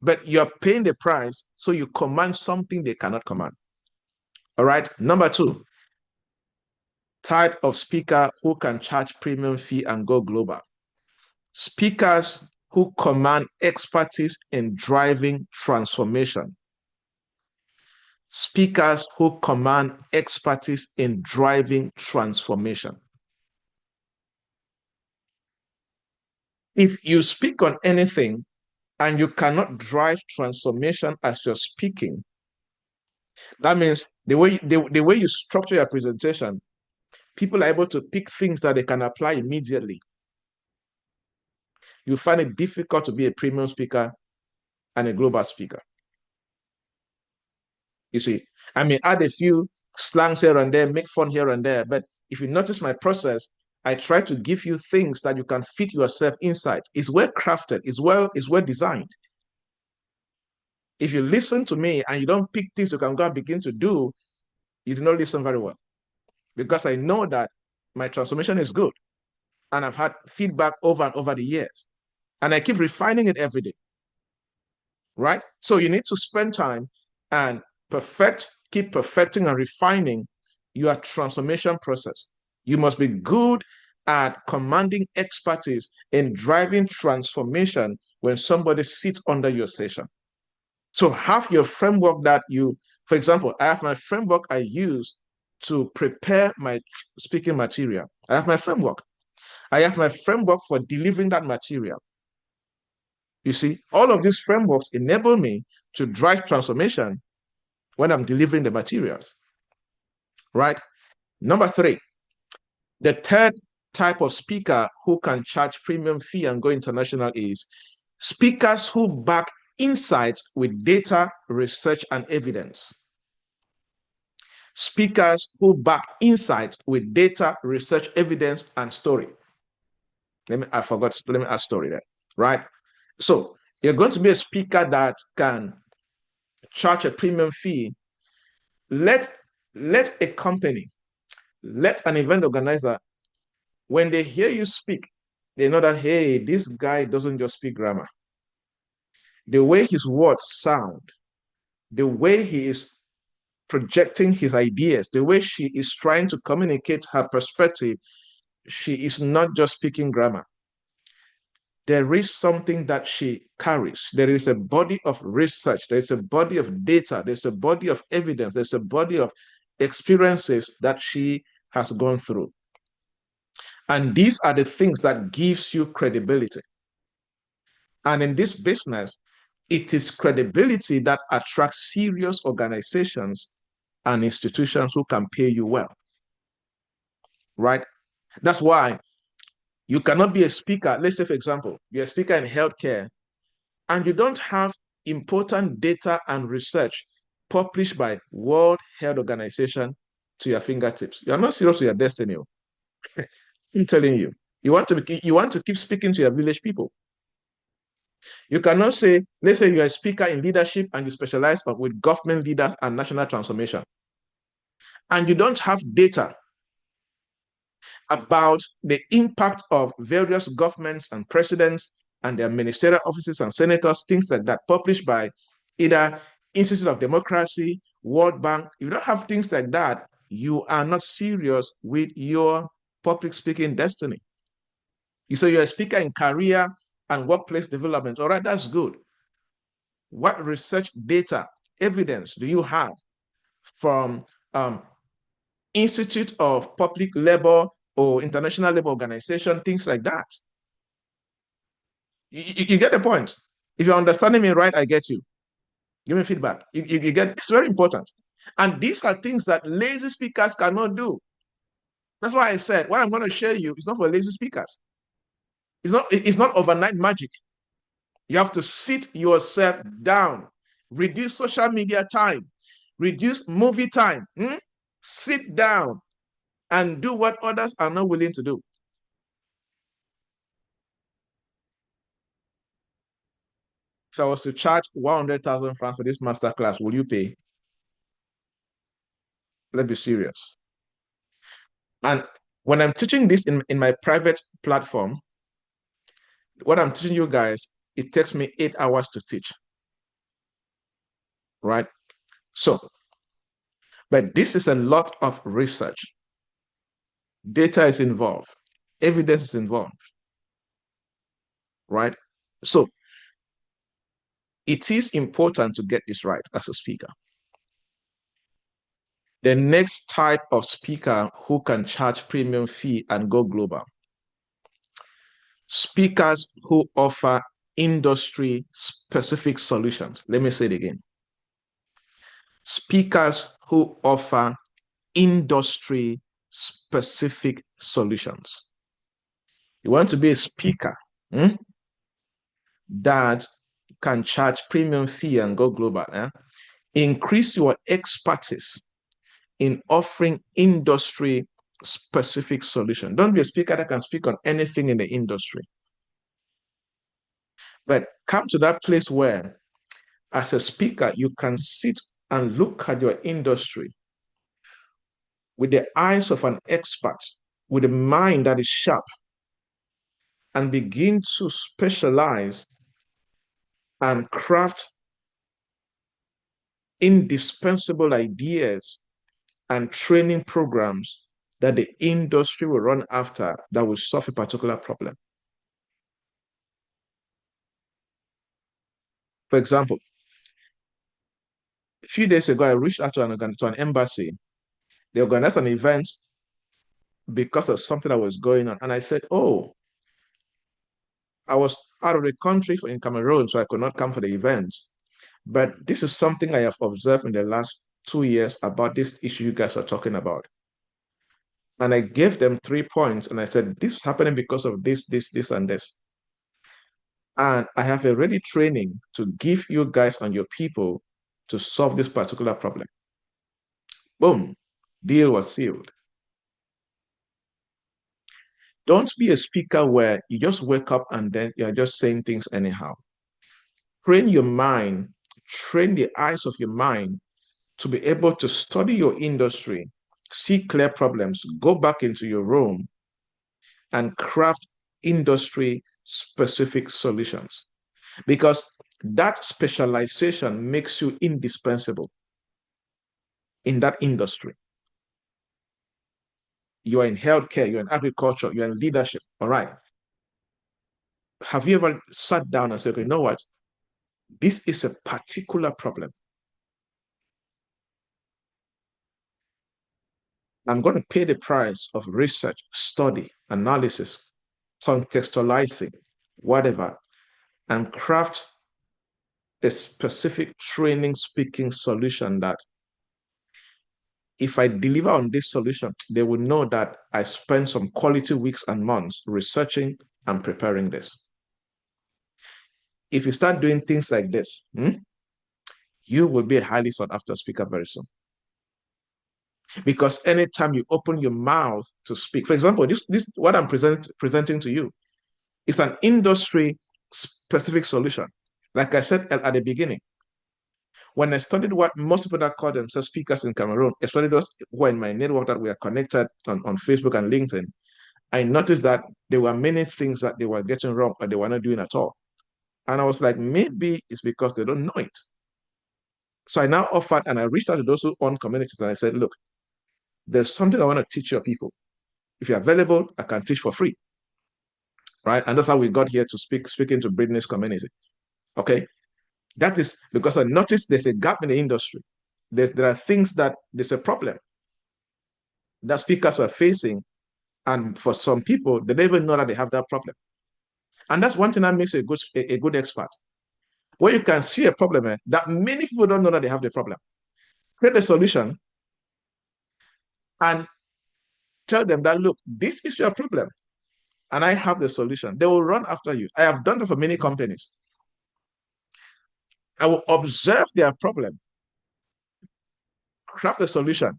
But you're paying the price, so you command something they cannot command. All right. Number two, type of speaker who can charge premium fee and go global. Speakers who command expertise in driving transformation. Speakers who command expertise in driving transformation. If you speak on anything and you cannot drive transformation as you're speaking, that means the way you structure your presentation, people are able to pick things that they can apply immediately. You find it difficult to be a premium speaker and a global speaker. You see, I may add a few slangs here and there, make fun here and there, but if you notice my process, I try to give you things that you can fit yourself inside. It's well crafted, it's well designed. If you listen to me and you don't pick things you can go and begin to do, you do not listen very well. Because I know that my transformation is good. And I've had feedback over and over the years. And I keep refining it every day. Right? So you need to spend time and keep perfecting and refining your transformation process. You must be good at commanding expertise in driving transformation when somebody sits under your session. So have your framework that you, for example, I have my framework I use to prepare my speaking material. I have my framework. I have my framework for delivering that material. You see, all of these frameworks enable me to drive transformation when I'm delivering the materials, right? Number three, the third type of speaker who can charge premium fee and go international is speakers who back insights with data, research, and evidence. Speakers who back insights with data, research, evidence, and story. Let me add story there, right? So you're going to be a speaker that can charge a premium fee. Let a company, let an event organizer, when they hear you speak, they know that, hey, this guy doesn't just speak grammar. The way his words sound, the way he is projecting his ideas, the way she is trying to communicate her perspective, she is not just speaking grammar. There is something that she carries. There is a body of research. There's a body of data. There's a body of evidence. There's a body of experiences that she has gone through. And these are the things that gives you credibility. And in this business, it is credibility that attracts serious organizations and institutions who can pay you well. Right? That's why you cannot be a speaker. Let's say, for example, you're a speaker in healthcare and you don't have important data and research published by World Health Organization to your fingertips. You're not serious with your destiny. I'm telling you, you want to keep speaking to your village people. You cannot say, let's say you're a speaker in leadership and you specialize with government leaders and national transformation, and you don't have data about the impact of various governments and presidents and their ministerial offices and senators, things like that, published by either Institute of Democracy, World Bank. If you don't have things like that, you are not serious with your public speaking destiny. So you're a speaker in career and workplace development. All right, that's good. What research data, evidence do you have from Institute of Public Labor or International Labor Organization, things like that? You get the point. If you're understanding me right, I get you. Give me feedback. You get, it's very important. And these are things that lazy speakers cannot do. That's why I said what I'm going to share you is not for lazy speakers. It's not overnight magic. You have to sit yourself down, reduce social media time, reduce movie time, sit down and do what others are not willing to do. If I was to charge 100,000 francs for this masterclass, will you pay? Let's be serious. And when I'm teaching this in my private platform, what I'm teaching you guys, it takes me 8 hours to teach, right? So, but this is a lot of research. Data is involved, evidence is involved, right? So, it is important to get this right as a speaker. The next type of speaker who can charge premium fee and go global. Speakers who offer industry specific solutions. Let me say it again. Speakers who offer industry specific solutions. You want to be a speaker that can charge premium fee and go global. Increase your expertise in offering industry specific solution. Don't be a speaker that can speak on anything in the industry. But come to that place where, as a speaker, you can sit and look at your industry with the eyes of an expert, with a mind that is sharp, and begin to specialize and craft indispensable ideas and training programs that the industry will run after that will solve a particular problem. For example, a few days ago, I reached out to an embassy. They organized an event because of something that was going on. And I said, oh, I was out of the country in Cameroon, so I could not come for the event. But this is something I have observed in the last 2 years about this issue you guys are talking about. And I gave them 3 points and I said, this is happening because of this, and this. And I have a ready training to give you guys and your people to solve this particular problem. Boom, deal was sealed. Don't be a speaker where you just wake up and then you're just saying things anyhow. Train your mind, train the eyes of your mind to be able to study your industry, see clear problems, go back into your room and craft industry specific solutions. Because that specialization makes you indispensable in that industry. You are in healthcare, you're in agriculture, you're in leadership. All right. Have you ever sat down and said, okay, you know what? This is a particular problem. I'm going to pay the price of research, study, analysis, contextualizing, whatever, and craft a specific training speaking solution that if I deliver on this solution, they will know that I spent some quality weeks and months researching and preparing this. If you start doing things like this, you will be a highly sought after speaker very soon. Because anytime you open your mouth to speak, for example, this what I'm presenting to you is an industry specific solution. Like I said at the beginning, when I studied what most people that call themselves speakers in Cameroon, especially those who are in my network that we are connected on Facebook and LinkedIn, I noticed that there were many things that they were getting wrong or they were not doing at all. And I was like, maybe it's because they don't know it. So I now offered and I reached out to those who own communities and I said, look, there's something I want to teach your people. If you're available, I can teach for free. Right? And that's how we got here to speaking to Britney's community. Okay. That is because I noticed there's a gap in the industry. There are things that there's a problem that speakers are facing. And for some people, they don't even know that they have that problem. And that's one thing that makes a good expert. Where you can see a problem that many people don't know that they have the problem. Create a solution and tell them that, look, this is your problem and I have the solution. They will run after you. I have done that for many companies. I will observe their problem, craft a solution,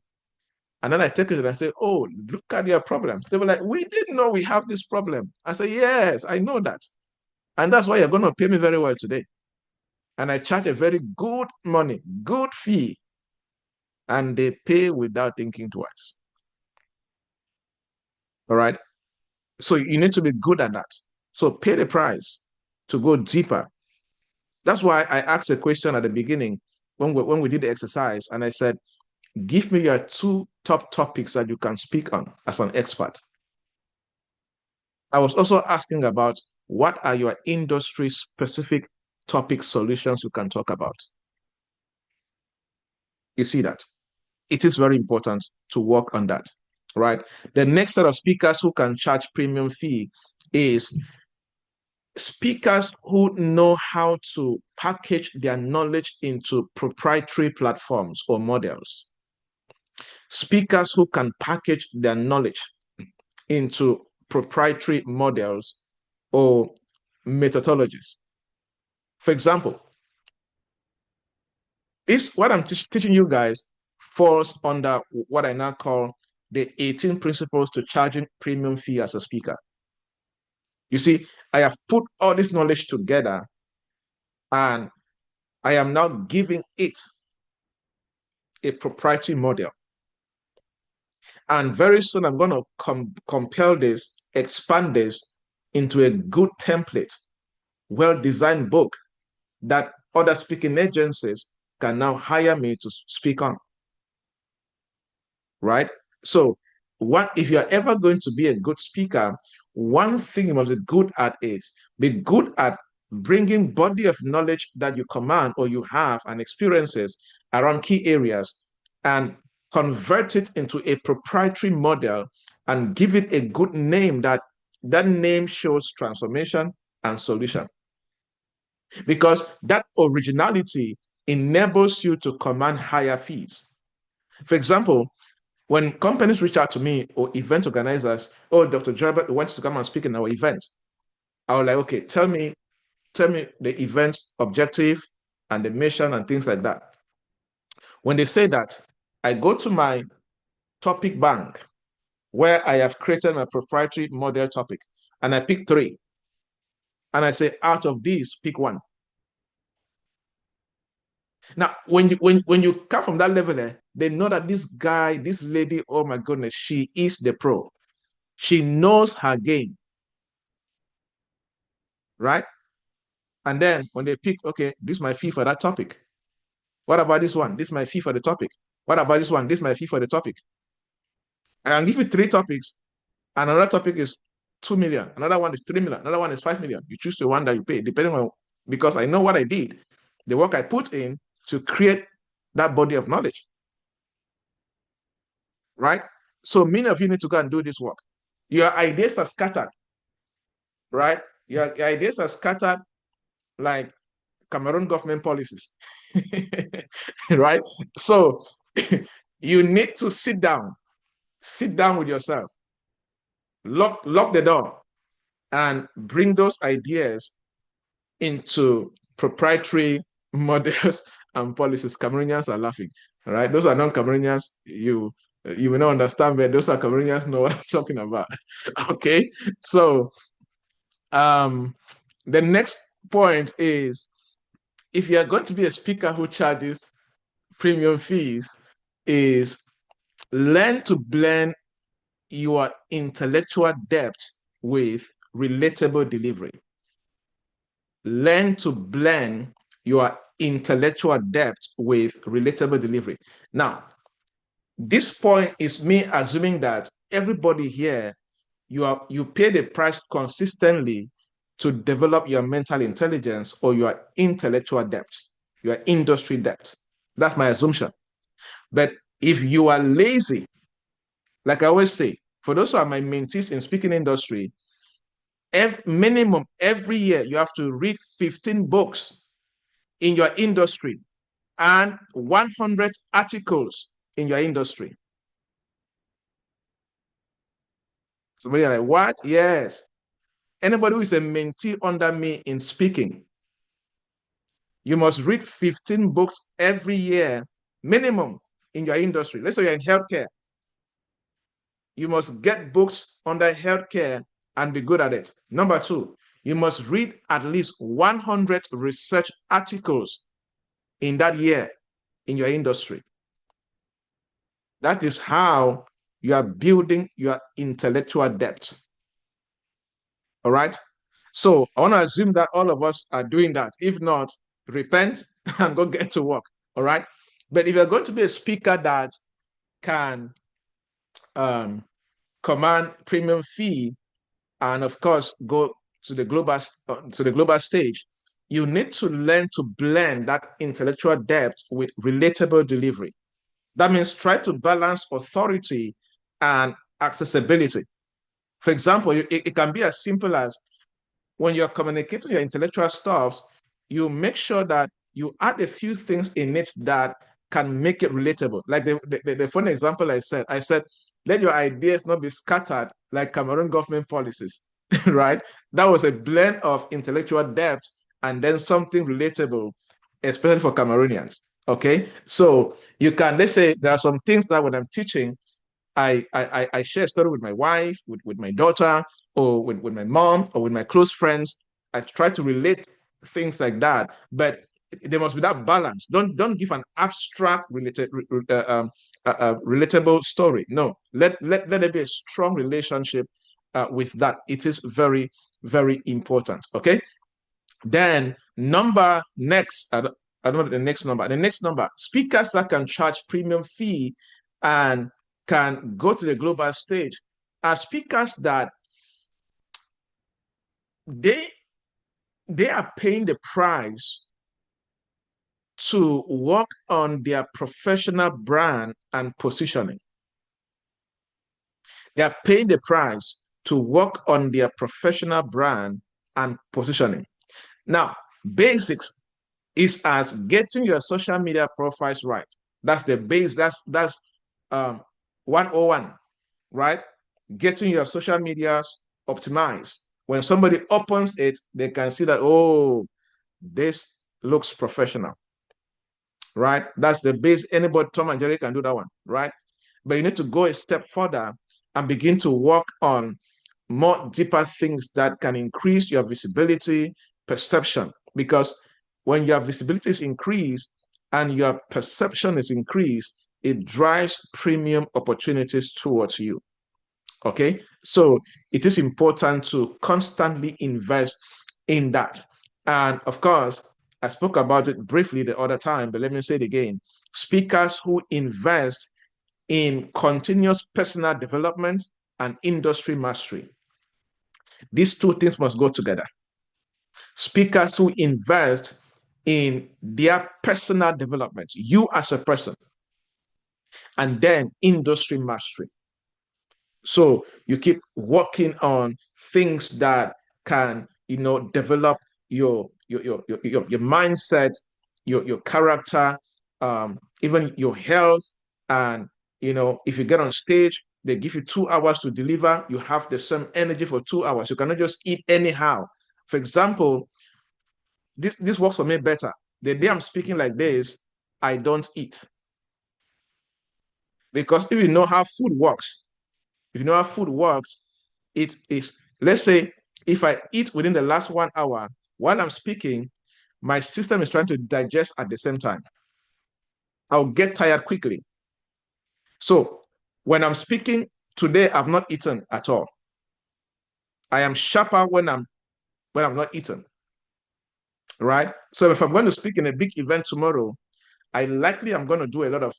and then I take it and I say, oh, look at your problems. They were like, we didn't know we have this problem. I say, yes, I know that. And that's why you're going to pay me very well today. and I charge a very good money, good fee, and they pay without thinking twice. All right. So you need to be good at that. So pay the price to go deeper. That's why I asked a question at the beginning when we did the exercise, and I said, give me your two top topics that you can speak on as an expert. I was also asking about what are your industry specific topic solutions you can talk about. You see that? It is very important to work on that, right? The next set of speakers who can charge premium fee is speakers who know how to package their knowledge into proprietary platforms or models. Speakers who can package their knowledge into proprietary models or methodologies. For example, what I'm teaching you guys falls under what I now call the 18 principles to charging premium fee as a speaker. You see, I have put all this knowledge together and I am now giving it a proprietary model. And very soon I'm going to compile this, expand this into a good template, well-designed book that other speaking agencies can now hire me to speak on, right? So what if you're ever going to be a good speaker, one thing you must be good at is be good at bringing body of knowledge that you command or you have and experiences around key areas and convert it into a proprietary model and give it a good name that name shows transformation and solution. Because that originality enables you to command higher fees. For example, when companies reach out to me or event organizers, oh, Dr. Joybert wants to come and speak in our event, I was like, okay, tell me the event objective and the mission and things like that. When they say that, I go to my topic bank where I have created my proprietary model topic and I pick 3. And I say, out of these, pick 1. Now, when you come from that level there, they know that this guy, this lady, oh my goodness, she is the pro. She knows her game, right? And then when they pick, okay, this is my fee for that topic. What about this one? This is my fee for the topic. What about this one? This is my fee for the topic. I can give you 3 topics, and another topic is 2 million, another one is 3 million, another one is 5 million. You choose the one that you pay, depending on, because I know what I did, the work I put in to create that body of knowledge, right? So many of you need to go and do this work. Your ideas are scattered, right? Your ideas are scattered like Cameroon government policies, right? So you need to sit down with yourself, lock the door, and bring those ideas into proprietary models and policies. Cameroonians are laughing, all right? Those are non-Cameroonians. You will not understand, but those are Cameroonians know what I'm talking about. Okay, so the next point is, if you are going to be a speaker who charges premium fees, is learn to blend your intellectual depth with relatable delivery. Learn to blend your intellectual depth with relatable delivery. Now, this point is me assuming that everybody here, you pay the price consistently to develop your mental intelligence or your intellectual depth, your industry depth. That's my assumption. But if you are lazy, like I always say, for those who are my mentees in speaking industry, minimum every year you have to read 15 books in your industry and 100 articles in your industry. So you're like, what? Yes. Anybody who is a mentee under me in speaking, you must read 15 books every year, minimum, in your industry. Let's say you're in healthcare. You must get books under healthcare and be good at it. Number 2, You must read at least 100 research articles in that year in your industry. That is how you are building your intellectual depth. All right. So I want to assume that all of us are doing that. If not, repent and go get to work. All right. But if you're going to be a speaker that can command premium fee and of course go to the global stage, you need to learn to blend that intellectual depth with relatable delivery. That means try to balance authority and accessibility. For example, it can be as simple as when you're communicating your intellectual stuff, you make sure that you add a few things in it that can make it relatable. Like the funny example I said, let your ideas not be scattered like Cameroon government policies, right? That was a blend of intellectual depth and then something relatable, especially for Cameroonians. Okay, so you can, let's say there are some things that when I'm teaching, I share a story with my wife, with my daughter, or with my mom, or with my close friends. I try to relate things like that, but there must be that balance. Don't give an abstract relatable story. No, let there be a strong relationship with that. It is very, very important. Okay. Then number next, I don't know the next number. The next number, speakers that can charge premium fee and can go to the global stage are speakers that they are paying the price to work on their professional brand and positioning. They are paying the price to work on their professional brand and positioning. Now, basics is as getting your social media profiles right. That's the base. That's 101, right? Getting your social medias optimized. When somebody opens it, they can see that, oh, this looks professional, right? That's the base. Anybody, Tom and Jerry can do that one, right? But you need to go a step further and begin to work on more deeper things that can increase your visibility, perception. Because when your visibility is increased and your perception is increased, it drives premium opportunities towards you. Okay, so it is important to constantly invest in that. And of course, I spoke about it briefly the other time, but let me say it again. Speakers who invest in continuous personal development and industry mastery. These two things must go together. Speakers who invest in their personal development, you as a person, and then industry mastery. So you keep working on things that can, develop your mindset, your character, even your health. And if you get on stage, they give you 2 hours to deliver. You have the same energy for 2 hours. You cannot just eat anyhow. For example, this works for me better. The day I'm speaking like this, I don't eat. Because if you know how food works, it is, let's say, if I eat within the last 1 hour while I'm speaking, my system is trying to digest at the same time. I'll get tired quickly. So when I'm speaking today, I've not eaten at all. I am sharper when I'm not eating. Right? So if I'm going to speak in a big event tomorrow, I likely am going to do a lot of,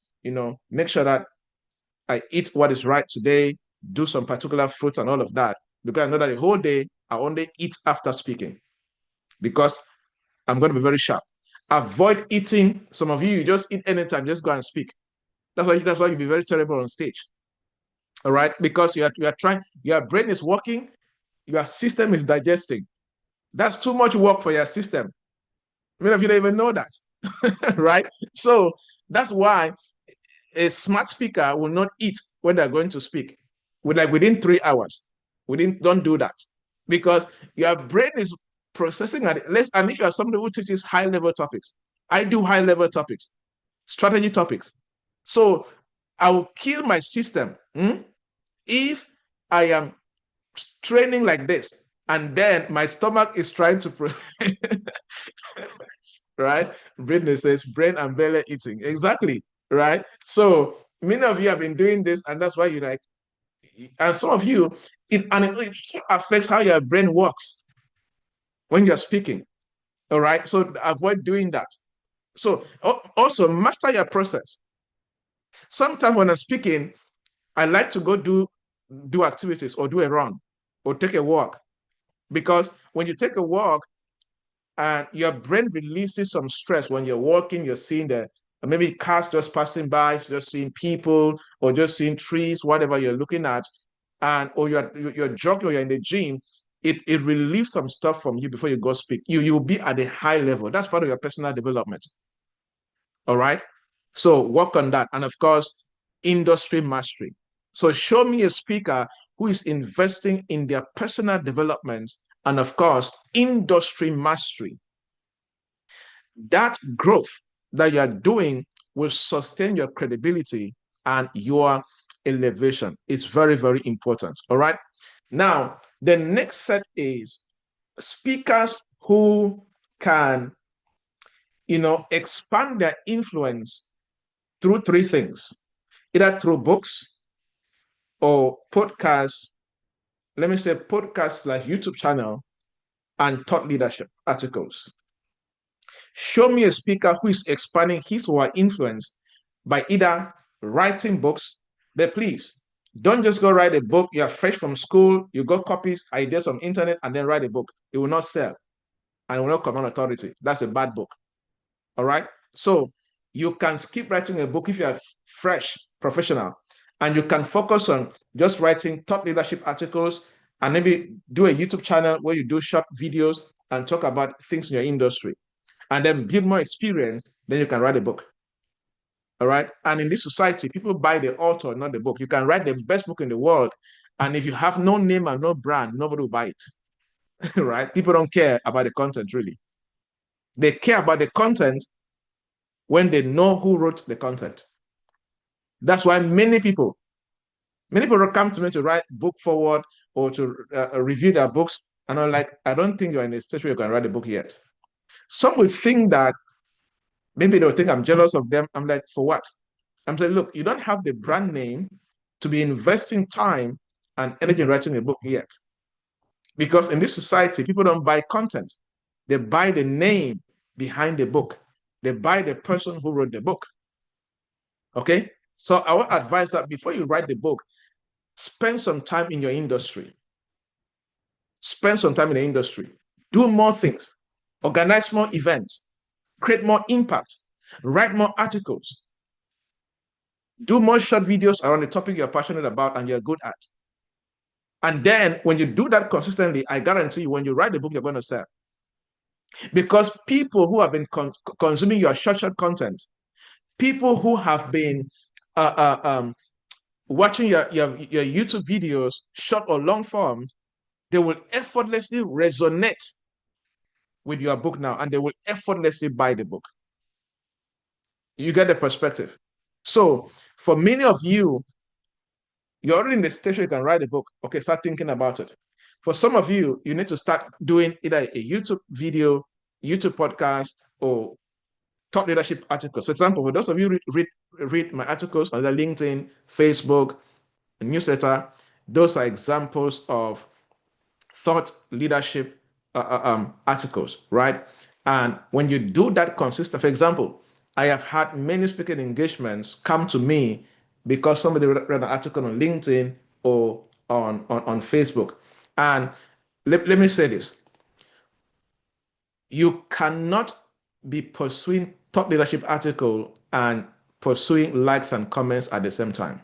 make sure that I eat what is right today, do some particular fruit and all of that, because I know that the whole day I only eat after speaking because I'm going to be very sharp. Avoid eating. Some of you just eat anytime, just go and speak. That's why you'll be very terrible on stage. All right, because you are trying, your brain is working, your system is digesting. That's too much work for your system. Many of you don't even know that, right? So that's why a smart speaker will not eat when they're going to speak. Within 3 hours, don't do that because your brain is processing at less. And if you are somebody who teaches high level topics, I do high level topics, strategy topics. So I will kill my system if I am training like this. And then my stomach is trying to right? Brittany says brain and belly eating. Exactly. Right. So many of you have been doing this, and that's why you like, and some of you, it affects how your brain works when you're speaking. All right. So avoid doing that. So also master your process. Sometimes when I'm speaking, I like to go do activities or do a run or take a walk, because when you take a walk and your brain releases some stress when you're walking, you're seeing the maybe cars just passing by, just seeing people or just seeing trees, whatever you're looking at, and or you're jogging or you're in the gym, it relieves some stuff from you before you go speak. You'll be at a high level. That's part of your personal development. All right. So work on that. And of course, industry mastery. So show me a speaker who is investing in their personal development and of course, industry mastery. That growth that you are doing will sustain your credibility and your elevation. It's very, very important. All right. Now, the next set is speakers who can, expand their influence through three things, either through books or podcasts. Let me say podcasts like YouTube channel and thought leadership articles. Show me a speaker who is expanding his or her influence by either writing books, but please don't just go write a book. You're fresh from school, you got copies, ideas on internet, and then write a book. It will not sell and it will not command authority. That's a bad book. All right. So you can skip writing a book if you're fresh, professional, and you can focus on just writing thought leadership articles and maybe do a YouTube channel where you do short videos and talk about things in your industry and then build more experience. Then you can write a book. All right. And in this society, people buy the author, not the book. You can write the best book in the world. And if you have no name and no brand, nobody will buy it. Right? People don't care about the content, really. They care about the content when they know who wrote the content. That's why many people come to me to write book forward or to review their books. And I'm like, I don't think you're in a stage where you can write a book yet. Some will think that maybe they'll think I'm jealous of them. I'm like, for what? I'm saying, look, you don't have the brand name to be investing time and energy in writing a book yet. Because in this society, people don't buy content. They buy the name behind the book. They buy the person who wrote the book. Okay? So I would advise that before you write the book, spend some time in your industry. Spend some time in the industry. Do more things. Organize more events. Create more impact. Write more articles. Do more short videos around the topic you're passionate about and you're good at. And then when you do that consistently, I guarantee you, when you write the book, you're going to sell. Because people who have been consuming your short content, people who have been watching your YouTube videos, short or long form, they will effortlessly resonate with your book now, and they will effortlessly buy the book. You get the perspective. So for many of you, you're already in the stage where you can write a book. Okay, start thinking about it. For some of you, you need to start doing either a YouTube video, YouTube podcast, or thought leadership articles. For example, for those of you read my articles on the LinkedIn, Facebook, newsletter, those are examples of thought leadership articles, right? And when you do that consistent, for example, I have had many speaking engagements come to me because somebody read an article on LinkedIn or on Facebook. And let me say this. You cannot be pursuing thought leadership article and pursuing likes and comments at the same time.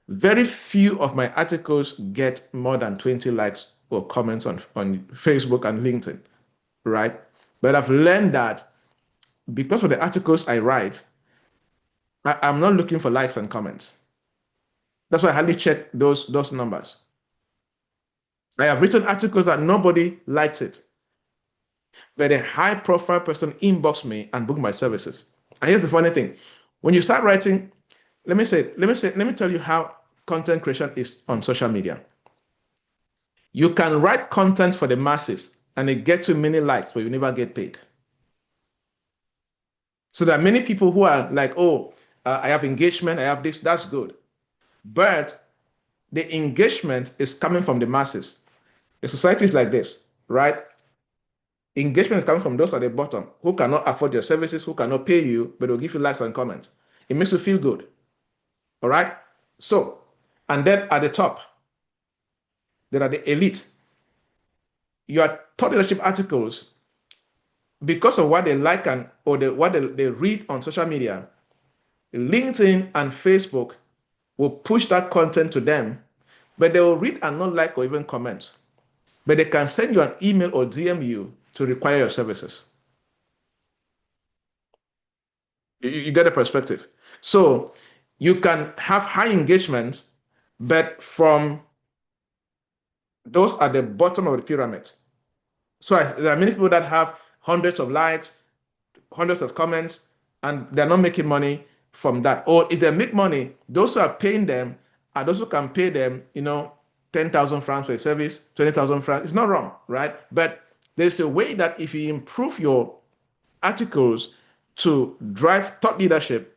Very few of my articles get more than 20 likes or comments on Facebook and LinkedIn, right? But I've learned that because of the articles I write, I'm not looking for likes and comments. That's why I hardly check those numbers. I have written articles that nobody likes it, but a high-profile person inboxed me and booked my services. And here's the funny thing: when you start writing, let me tell you how content creation is on social media. You can write content for the masses and it gets you many likes, but you never get paid. So there are many people who are like, oh, I have engagement, I have this, that's good. But the engagement is coming from the masses. The society is like this, right? Engagement is coming from those at the bottom who cannot afford your services, who cannot pay you, but will give you likes and comments. It makes you feel good. All right? So, and then at the top, there are the elite. Your thought leadership articles, because of what they like and or what they read on social media, LinkedIn and Facebook will push that content to them, but they will read and not like or even comment. But they can send you an email or DM you to require your services. You get the perspective. So you can have high engagement, but from those at the bottom of the pyramid. So there are many people that have hundreds of likes, hundreds of comments, and they're not making money from that. Or if they make money, those who are paying them are those who can pay them, 10,000 francs for a service, 20,000 francs. It's not wrong, right? But there's a way that if you improve your articles to drive thought leadership,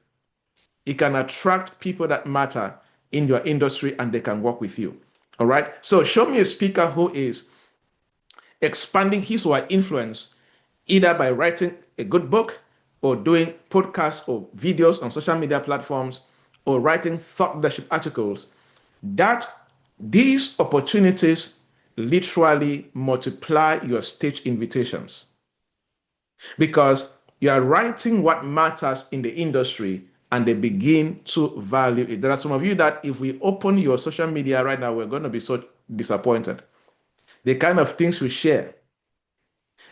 it can attract people that matter in your industry and they can work with you. All right. So show me a speaker who is expanding his or her influence either by writing a good book or doing podcasts or videos on social media platforms or writing thought leadership articles, that these opportunities literally multiply your stage invitations because you are writing what matters in the industry and they begin to value it. There are some of you that if we open your social media right now, we're going to be so disappointed. The kind of things you share,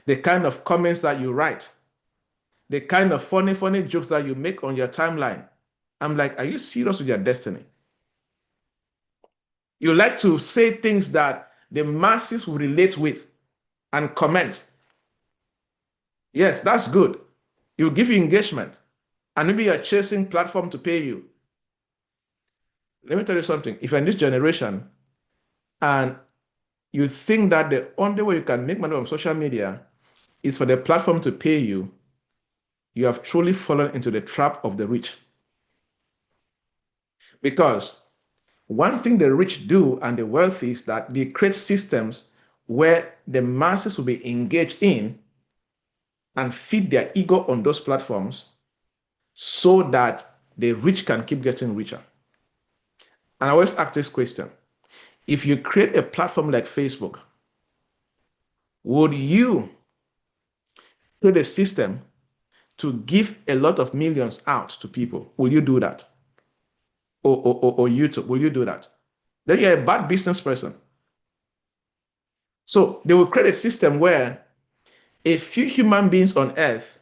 the kind of comments that you write, the kind of funny jokes that you make on your timeline. I'm like, are you serious with your destiny? You like to say things that the masses will relate with and comment. Yes, that's good. It will give you engagement. And maybe you're chasing platform to pay you. Let me tell you something. If you're in this generation and you think that the only way you can make money on social media is for the platform to pay you, you have truly fallen into the trap of the rich. Because one thing the rich do and the wealthy is that they create systems where the masses will be engaged in and feed their ego on those platforms so that the rich can keep getting richer. And I always ask this question. If you create a platform like Facebook, would you create a system to give a lot of millions out to people? Will you do that? Or YouTube, will you do that? Then you're a bad business person. So they will create a system where a few human beings on earth,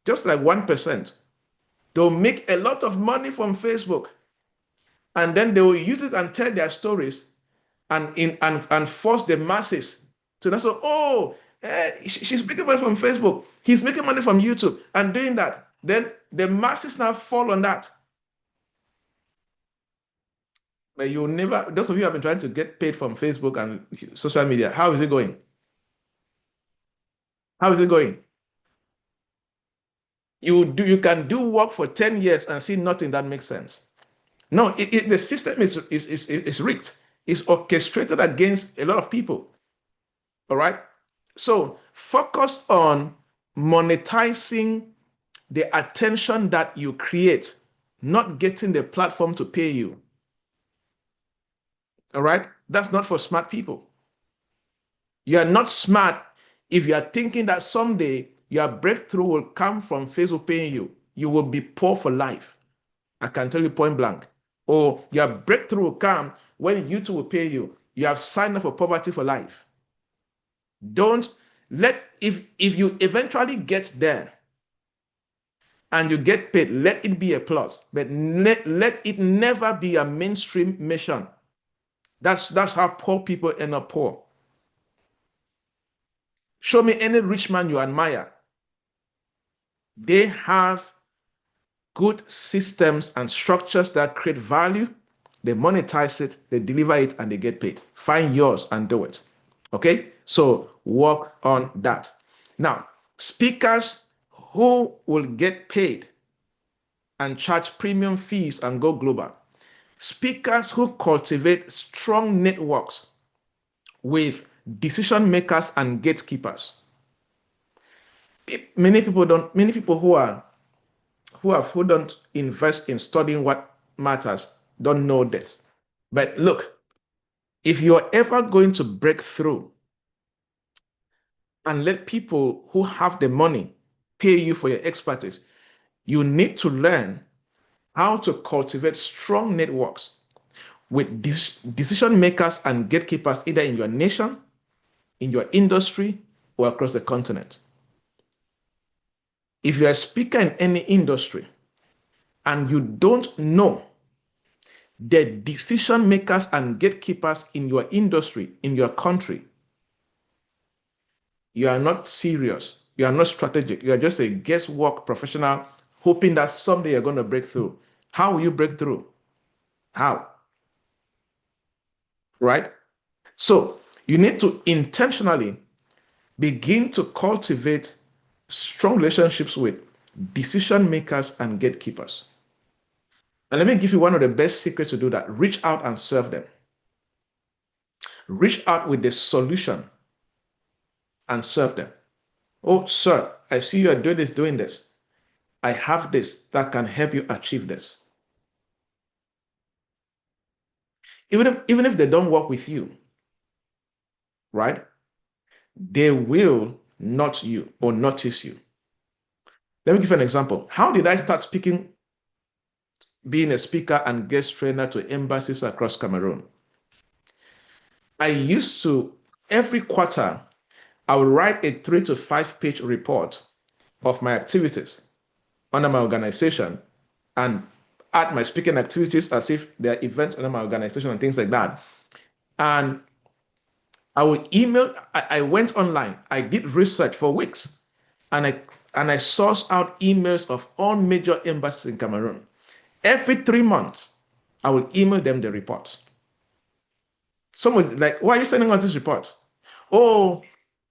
just like 1%, they'll make a lot of money from Facebook. And then they will use it and tell their stories and force the masses to know, so, oh, she's making money from Facebook. He's making money from YouTube and doing that. Then the masses now fall on that. But you'll never, those of you who have been trying to get paid from Facebook and social media, how is it going? How is it going? You can do work for 10 years and see nothing that makes sense. No, the system is rigged. It's orchestrated against a lot of people. All right. So focus on monetizing the attention that you create, not getting the platform to pay you. All right. That's not for smart people. You are not smart if you are thinking that someday your breakthrough will come from Facebook paying you. You will be poor for life. I can tell you point blank. Or your breakthrough will come when YouTube will pay you. You have signed up for poverty for life. Don't let, if you eventually get there and you get paid, let it be a plus, but let it never be a mainstream mission. That's how poor people end up poor. Show me any rich man you admire. They have good systems and structures that create value. They monetize it, they deliver it, and they get paid. Find yours and do it. Okay, so work on that. Now, speakers who will get paid and charge premium fees and go global. Speakers who cultivate strong networks with decision makers and gatekeepers. Many people who don't invest in studying what matters don't know this. But look, if you're ever going to break through and let people who have the money pay you for your expertise, you need to learn how to cultivate strong networks with decision makers and gatekeepers, either in your nation, in your industry, or across the continent. If you're a speaker in any industry and you don't know the decision makers and gatekeepers in your industry, in your country, you are not serious. You are not strategic. You are just a guesswork professional hoping that someday you're going to break through. How will you break through? How? Right? So you need to intentionally begin to cultivate strong relationships with decision makers and gatekeepers. And let me give you one of the best secrets to do that. Reach out and serve them. Reach out with the solution and serve them. Oh, sir, I see you are doing this. I have this that can help you achieve this. Even if they don't work with you, right? They will not you or notice you. Let me give you an example. How did I start speaking, being a speaker and guest trainer to embassies across Cameroon? I used to, every quarter, I would write a 3 to 5 page report of my activities under my organization and add my speaking activities as if they're events under my organization and things like that. And I would email, I went online, I did research for weeks, and I sourced out emails of all major embassies in Cameroon. Every 3 months, I will email them the report. Someone like, why are you sending out this report? Oh,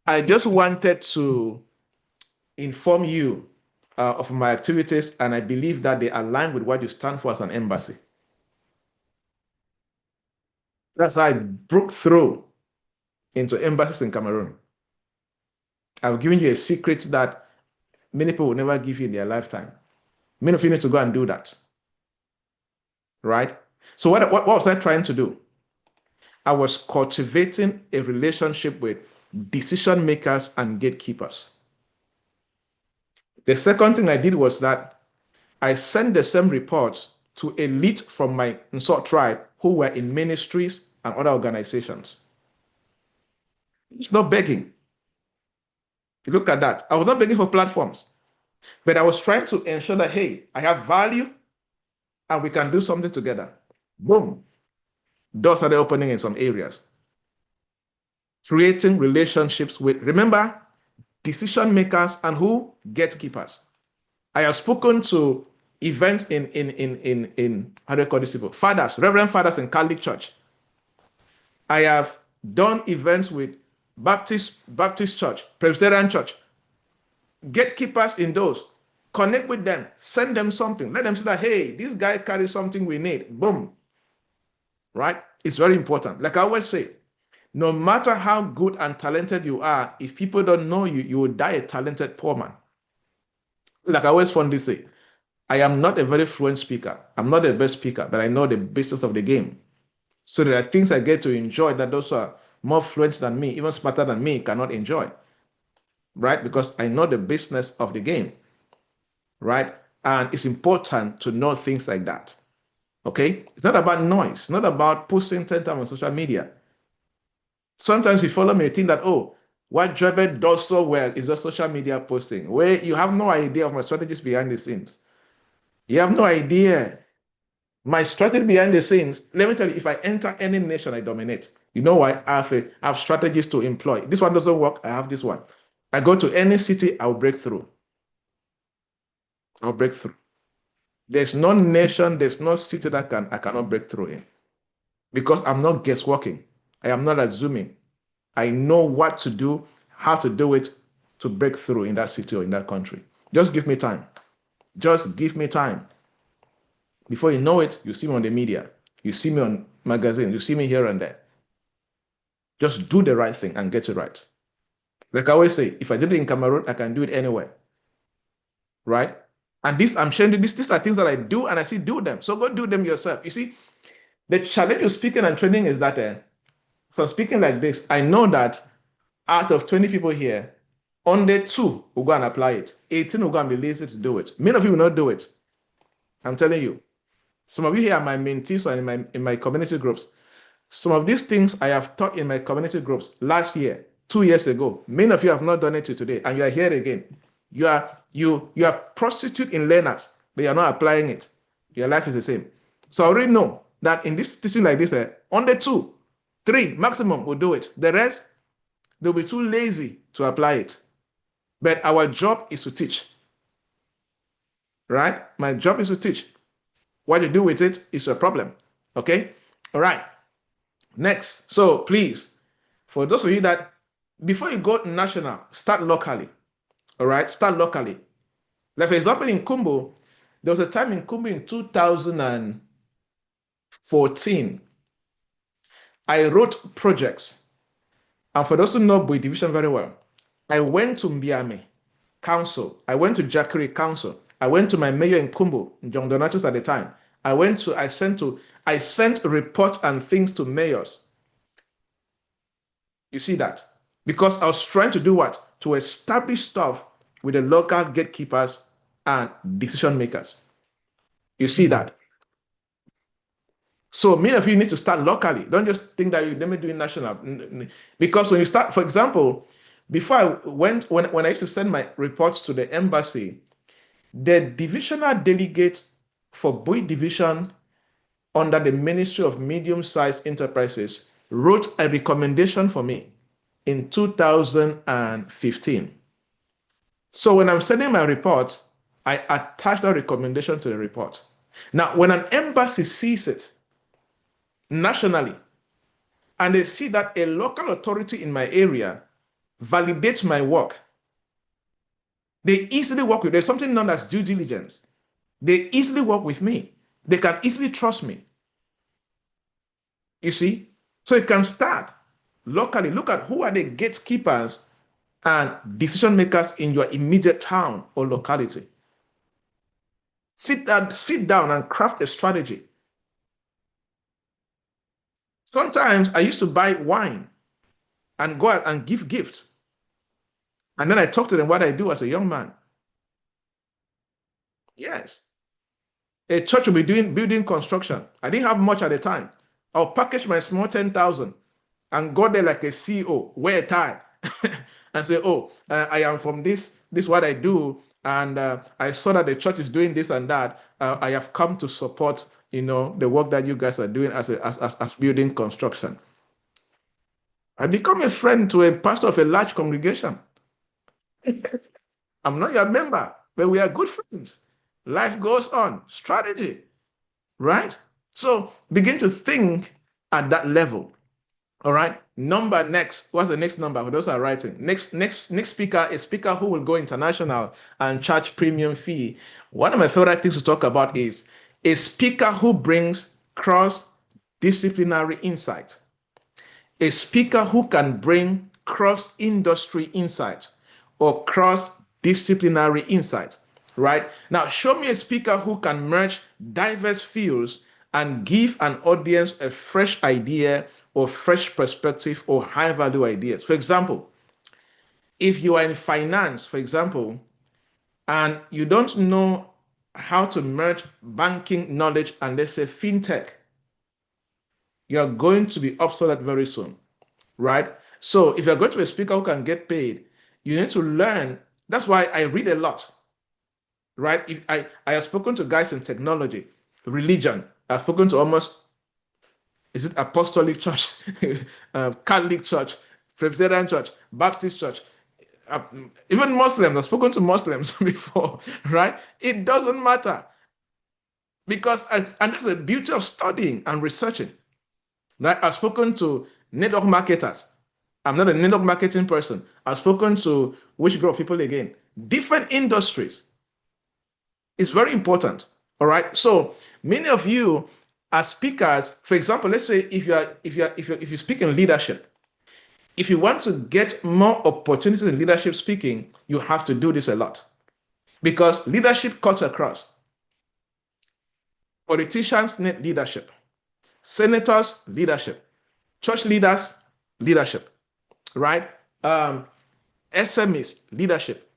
I just wanted to inform you of my activities, and I believe that they align with what you stand for as an embassy. That's how I broke through into embassies in Cameroon. I've given you a secret that many people will never give you in their lifetime. Many of you need to go and do that. Right? So what was I trying to do? I was cultivating a relationship with decision makers and gatekeepers. The second thing I did was that I sent the same report to elites from my Nsot tribe who were in ministries and other organizations. It's not begging. You look at that. I was not begging for platforms, but I was trying to ensure that, hey, I have value and we can do something together. Boom. Doors started opening in some areas. Creating relationships with, remember, decision makers and who? Gatekeepers. I have spoken to events in how do you call these people? Fathers, Reverend Fathers in Catholic Church. I have done events with Baptist Church, Presbyterian Church. Gatekeepers in those. Connect with them, send them something, let them see that, hey, this guy carries something we need. Boom. Right? It's very important. Like I always say, no matter how good and talented you are, if people don't know you, you will die a talented poor man. Like I always fondly say, I am not a very fluent speaker. I'm not the best speaker, but I know the business of the game. So there are things I get to enjoy that those who are more fluent than me, even smarter than me, cannot enjoy. Right? Because I know the business of the game. Right? And it's important to know things like that. Okay? It's not about noise, not about posting 10 times on social media. Sometimes you follow me, you think that, oh, what Joybert does so well is just social media posting, where you have no idea of my strategies behind the scenes. You have no idea. My strategy behind the scenes, let me tell you, if I enter any nation, I dominate. You know why? I have strategies to employ. This one doesn't work, I have this one. I go to any city, I'll break through. I'll break through. There's no nation, there's no city that I cannot break through in. Because I'm not guessworking. I am not assuming. I know what to do, how to do it to break through in that city or in that country. Just give me time. Just give me time. Before you know it, you see me on the media. You see me on magazines. You see me here and there. Just do the right thing and get it right. Like I always say, if I did it in Cameroon, I can do it anywhere. Right? And this, I'm sharing this, these are things that I do and I see do them. So go do them yourself. You see, the challenge of speaking and training is that so speaking like this, I know that out of 20 people here, only 2 will go and apply it. 18 will go and be lazy to do it. Many of you will not do it. I'm telling you. Some of you here are my mentees or in my community groups. Some of these things I have taught in my community groups last year, 2 years ago. Many of you have not done it today, and you are here again. You are prostitute in learners, but you are not applying it. Your life is the same. So I already know that in this teaching like this, only 2, 3 maximum will do it. The rest, they'll be too lazy to apply it. But our job is to teach. Right? My job is to teach. What you do with it is a problem. Okay? All right. Next. So please, for those of you that, before you go national, start locally. All right? Start locally. Like for example, in Kumbu, there was a time in Kumbu in 2014, I wrote projects. And for those who know Bui Division very well, I went to Mbiame Council. I went to Jakiri Council. I went to my mayor in Kumbu, John Donatus at the time. I sent report and things to mayors. You see that? Because I was trying to do what? To establish stuff with the local gatekeepers and decision makers. You see that? So many of you need to start locally. Don't just think that let me do it national. Because when you start, for example, before I went, when I used to send my reports to the embassy, the divisional delegate for Bui Division under the Ministry of Medium-Sized Enterprises wrote a recommendation for me in 2015. So when I'm sending my report, I attach that recommendation to the report. Now, when an embassy sees it nationally, and they see that a local authority in my area validates my work, they easily work with, there's something known as due diligence. They easily work with me. They can easily trust me. You see? So you can start locally. Look at who are the gatekeepers and decision makers in your immediate town or locality. Sit down and craft a strategy. Sometimes I used to buy wine and go out and give gifts. And then I talk to them what I do as a young man. Yes. A church will be doing building construction. I didn't have much at the time. I'll package my small 10,000 and go there like a CEO, wear a tie, and say, oh, I am from this is what I do. And I saw that the church is doing this and that. I have come to support, the work that you guys are doing as building construction. I become a friend to a pastor of a large congregation. I'm not your member, but we are good friends. Life goes on. Strategy, right? So begin to think at that level. All right. Number next. What's the next number? For those who are writing. Next speaker, a speaker who will go international and charge premium fee. One of my favorite things to talk about is a speaker who brings cross-disciplinary insight. A speaker who can bring cross-industry insight or cross-disciplinary insight, right? Now, show me a speaker who can merge diverse fields and give an audience a fresh idea or fresh perspective or high-value ideas. For example, if you are in finance, for example, and you don't know how to merge banking knowledge and, let's say, fintech, you're going to be obsolete very soon, right? So if you're going to be a speaker who can get paid, you need to learn. That's why I read a lot, right? If I have spoken to guys in technology, religion. I've spoken to almost, is it Apostolic Church, Catholic Church, Presbyterian Church, Baptist Church, even Muslims. I've spoken to Muslims before, right? It doesn't matter. Because, and that's the beauty of studying and researching, right? I've spoken to network marketers. I'm not a network marketing person. I've spoken to which group of people again? Different industries. It's very important. All right. So many of you as speakers, for example, let's say if you speak in leadership, if you want to get more opportunities in leadership speaking, you have to do this a lot because leadership cuts across. Politicians need leadership, senators, leadership, church leaders, leadership, right? SMEs, leadership,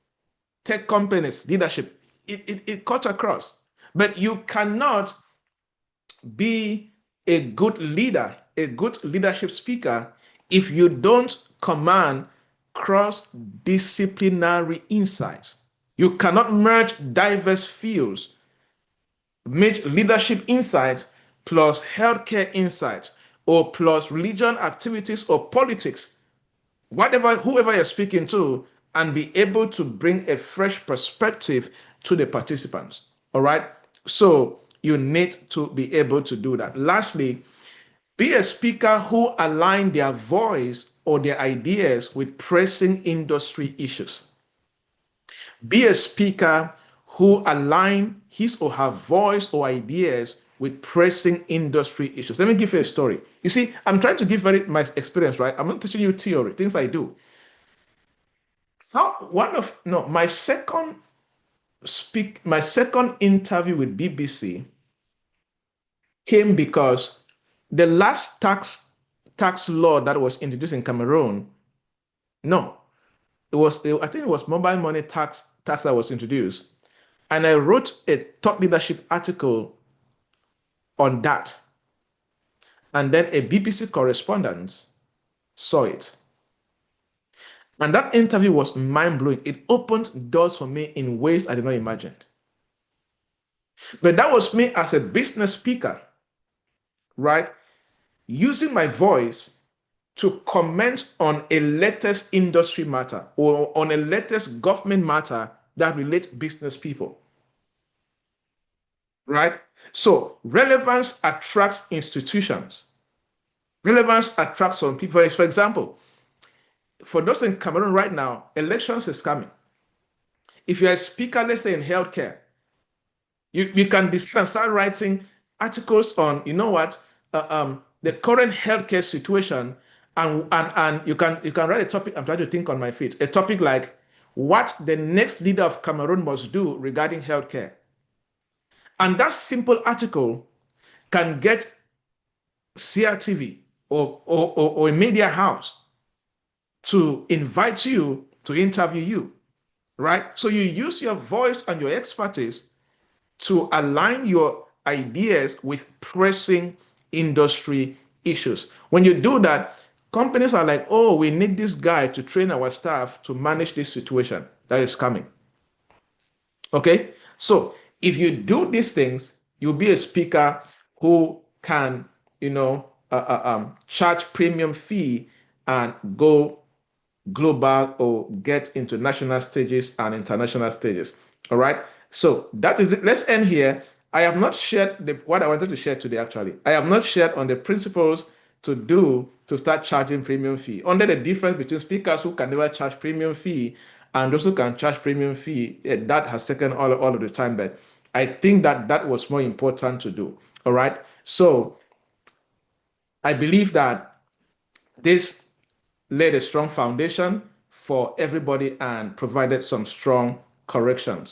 tech companies, leadership. It cuts across. But you cannot be a good leader, a good leadership speaker, if you don't command cross disciplinary insights. You cannot merge diverse fields, merge leadership insights plus healthcare insights or plus religion activities or politics, whatever, whoever you're speaking to, and be able to bring a fresh perspective to the participants. All right. So you need to be able to do that. Lastly, be a speaker who align their voice or their ideas with pressing industry issues. Be a speaker who align his or her voice or ideas with pressing industry issues. Let me give you a story. You see, I'm trying to give my experience, right? I'm not teaching you theory, things I do. How one of no, my second interview with BBC came because the last tax law that was introduced in Cameroon, no, I think it was mobile money tax that was introduced. And I wrote a thought leadership article on that. And then a BBC correspondent saw it. And that interview was mind blowing. It opened doors for me in ways I did not imagine. But that was me as a business speaker, right? Using my voice to comment on a latest industry matter or on a latest government matter that relates business people, right? So relevance attracts institutions. Relevance attracts some people. For example, for those in Cameroon right now, elections is coming. If you're a speaker, let's say in healthcare, you can start writing articles on, you know what, the current healthcare situation, and you can write a topic. I'm trying to think on my feet. A topic like what the next leader of Cameroon must do regarding healthcare, and that simple article can get CRTV or a media house to invite you to interview you, right? So you use your voice and your expertise to align your ideas with pressing industry issues. When you do that, companies are like, oh, we need this guy to train our staff to manage this situation that is coming. Okay? So if you do these things, you'll be a speaker who can, charge premium fee and go global or get into national stages and international stages. All right. So that is it. Let's end here. I have not shared what I wanted to share today, actually. I have not shared on the principles to start charging premium fee. Under the difference between speakers who can never charge premium fee and those who can charge premium fee, that has taken all of the time. But I think that was more important to do. All right. So I believe that this laid a strong foundation for everybody and provided some strong corrections.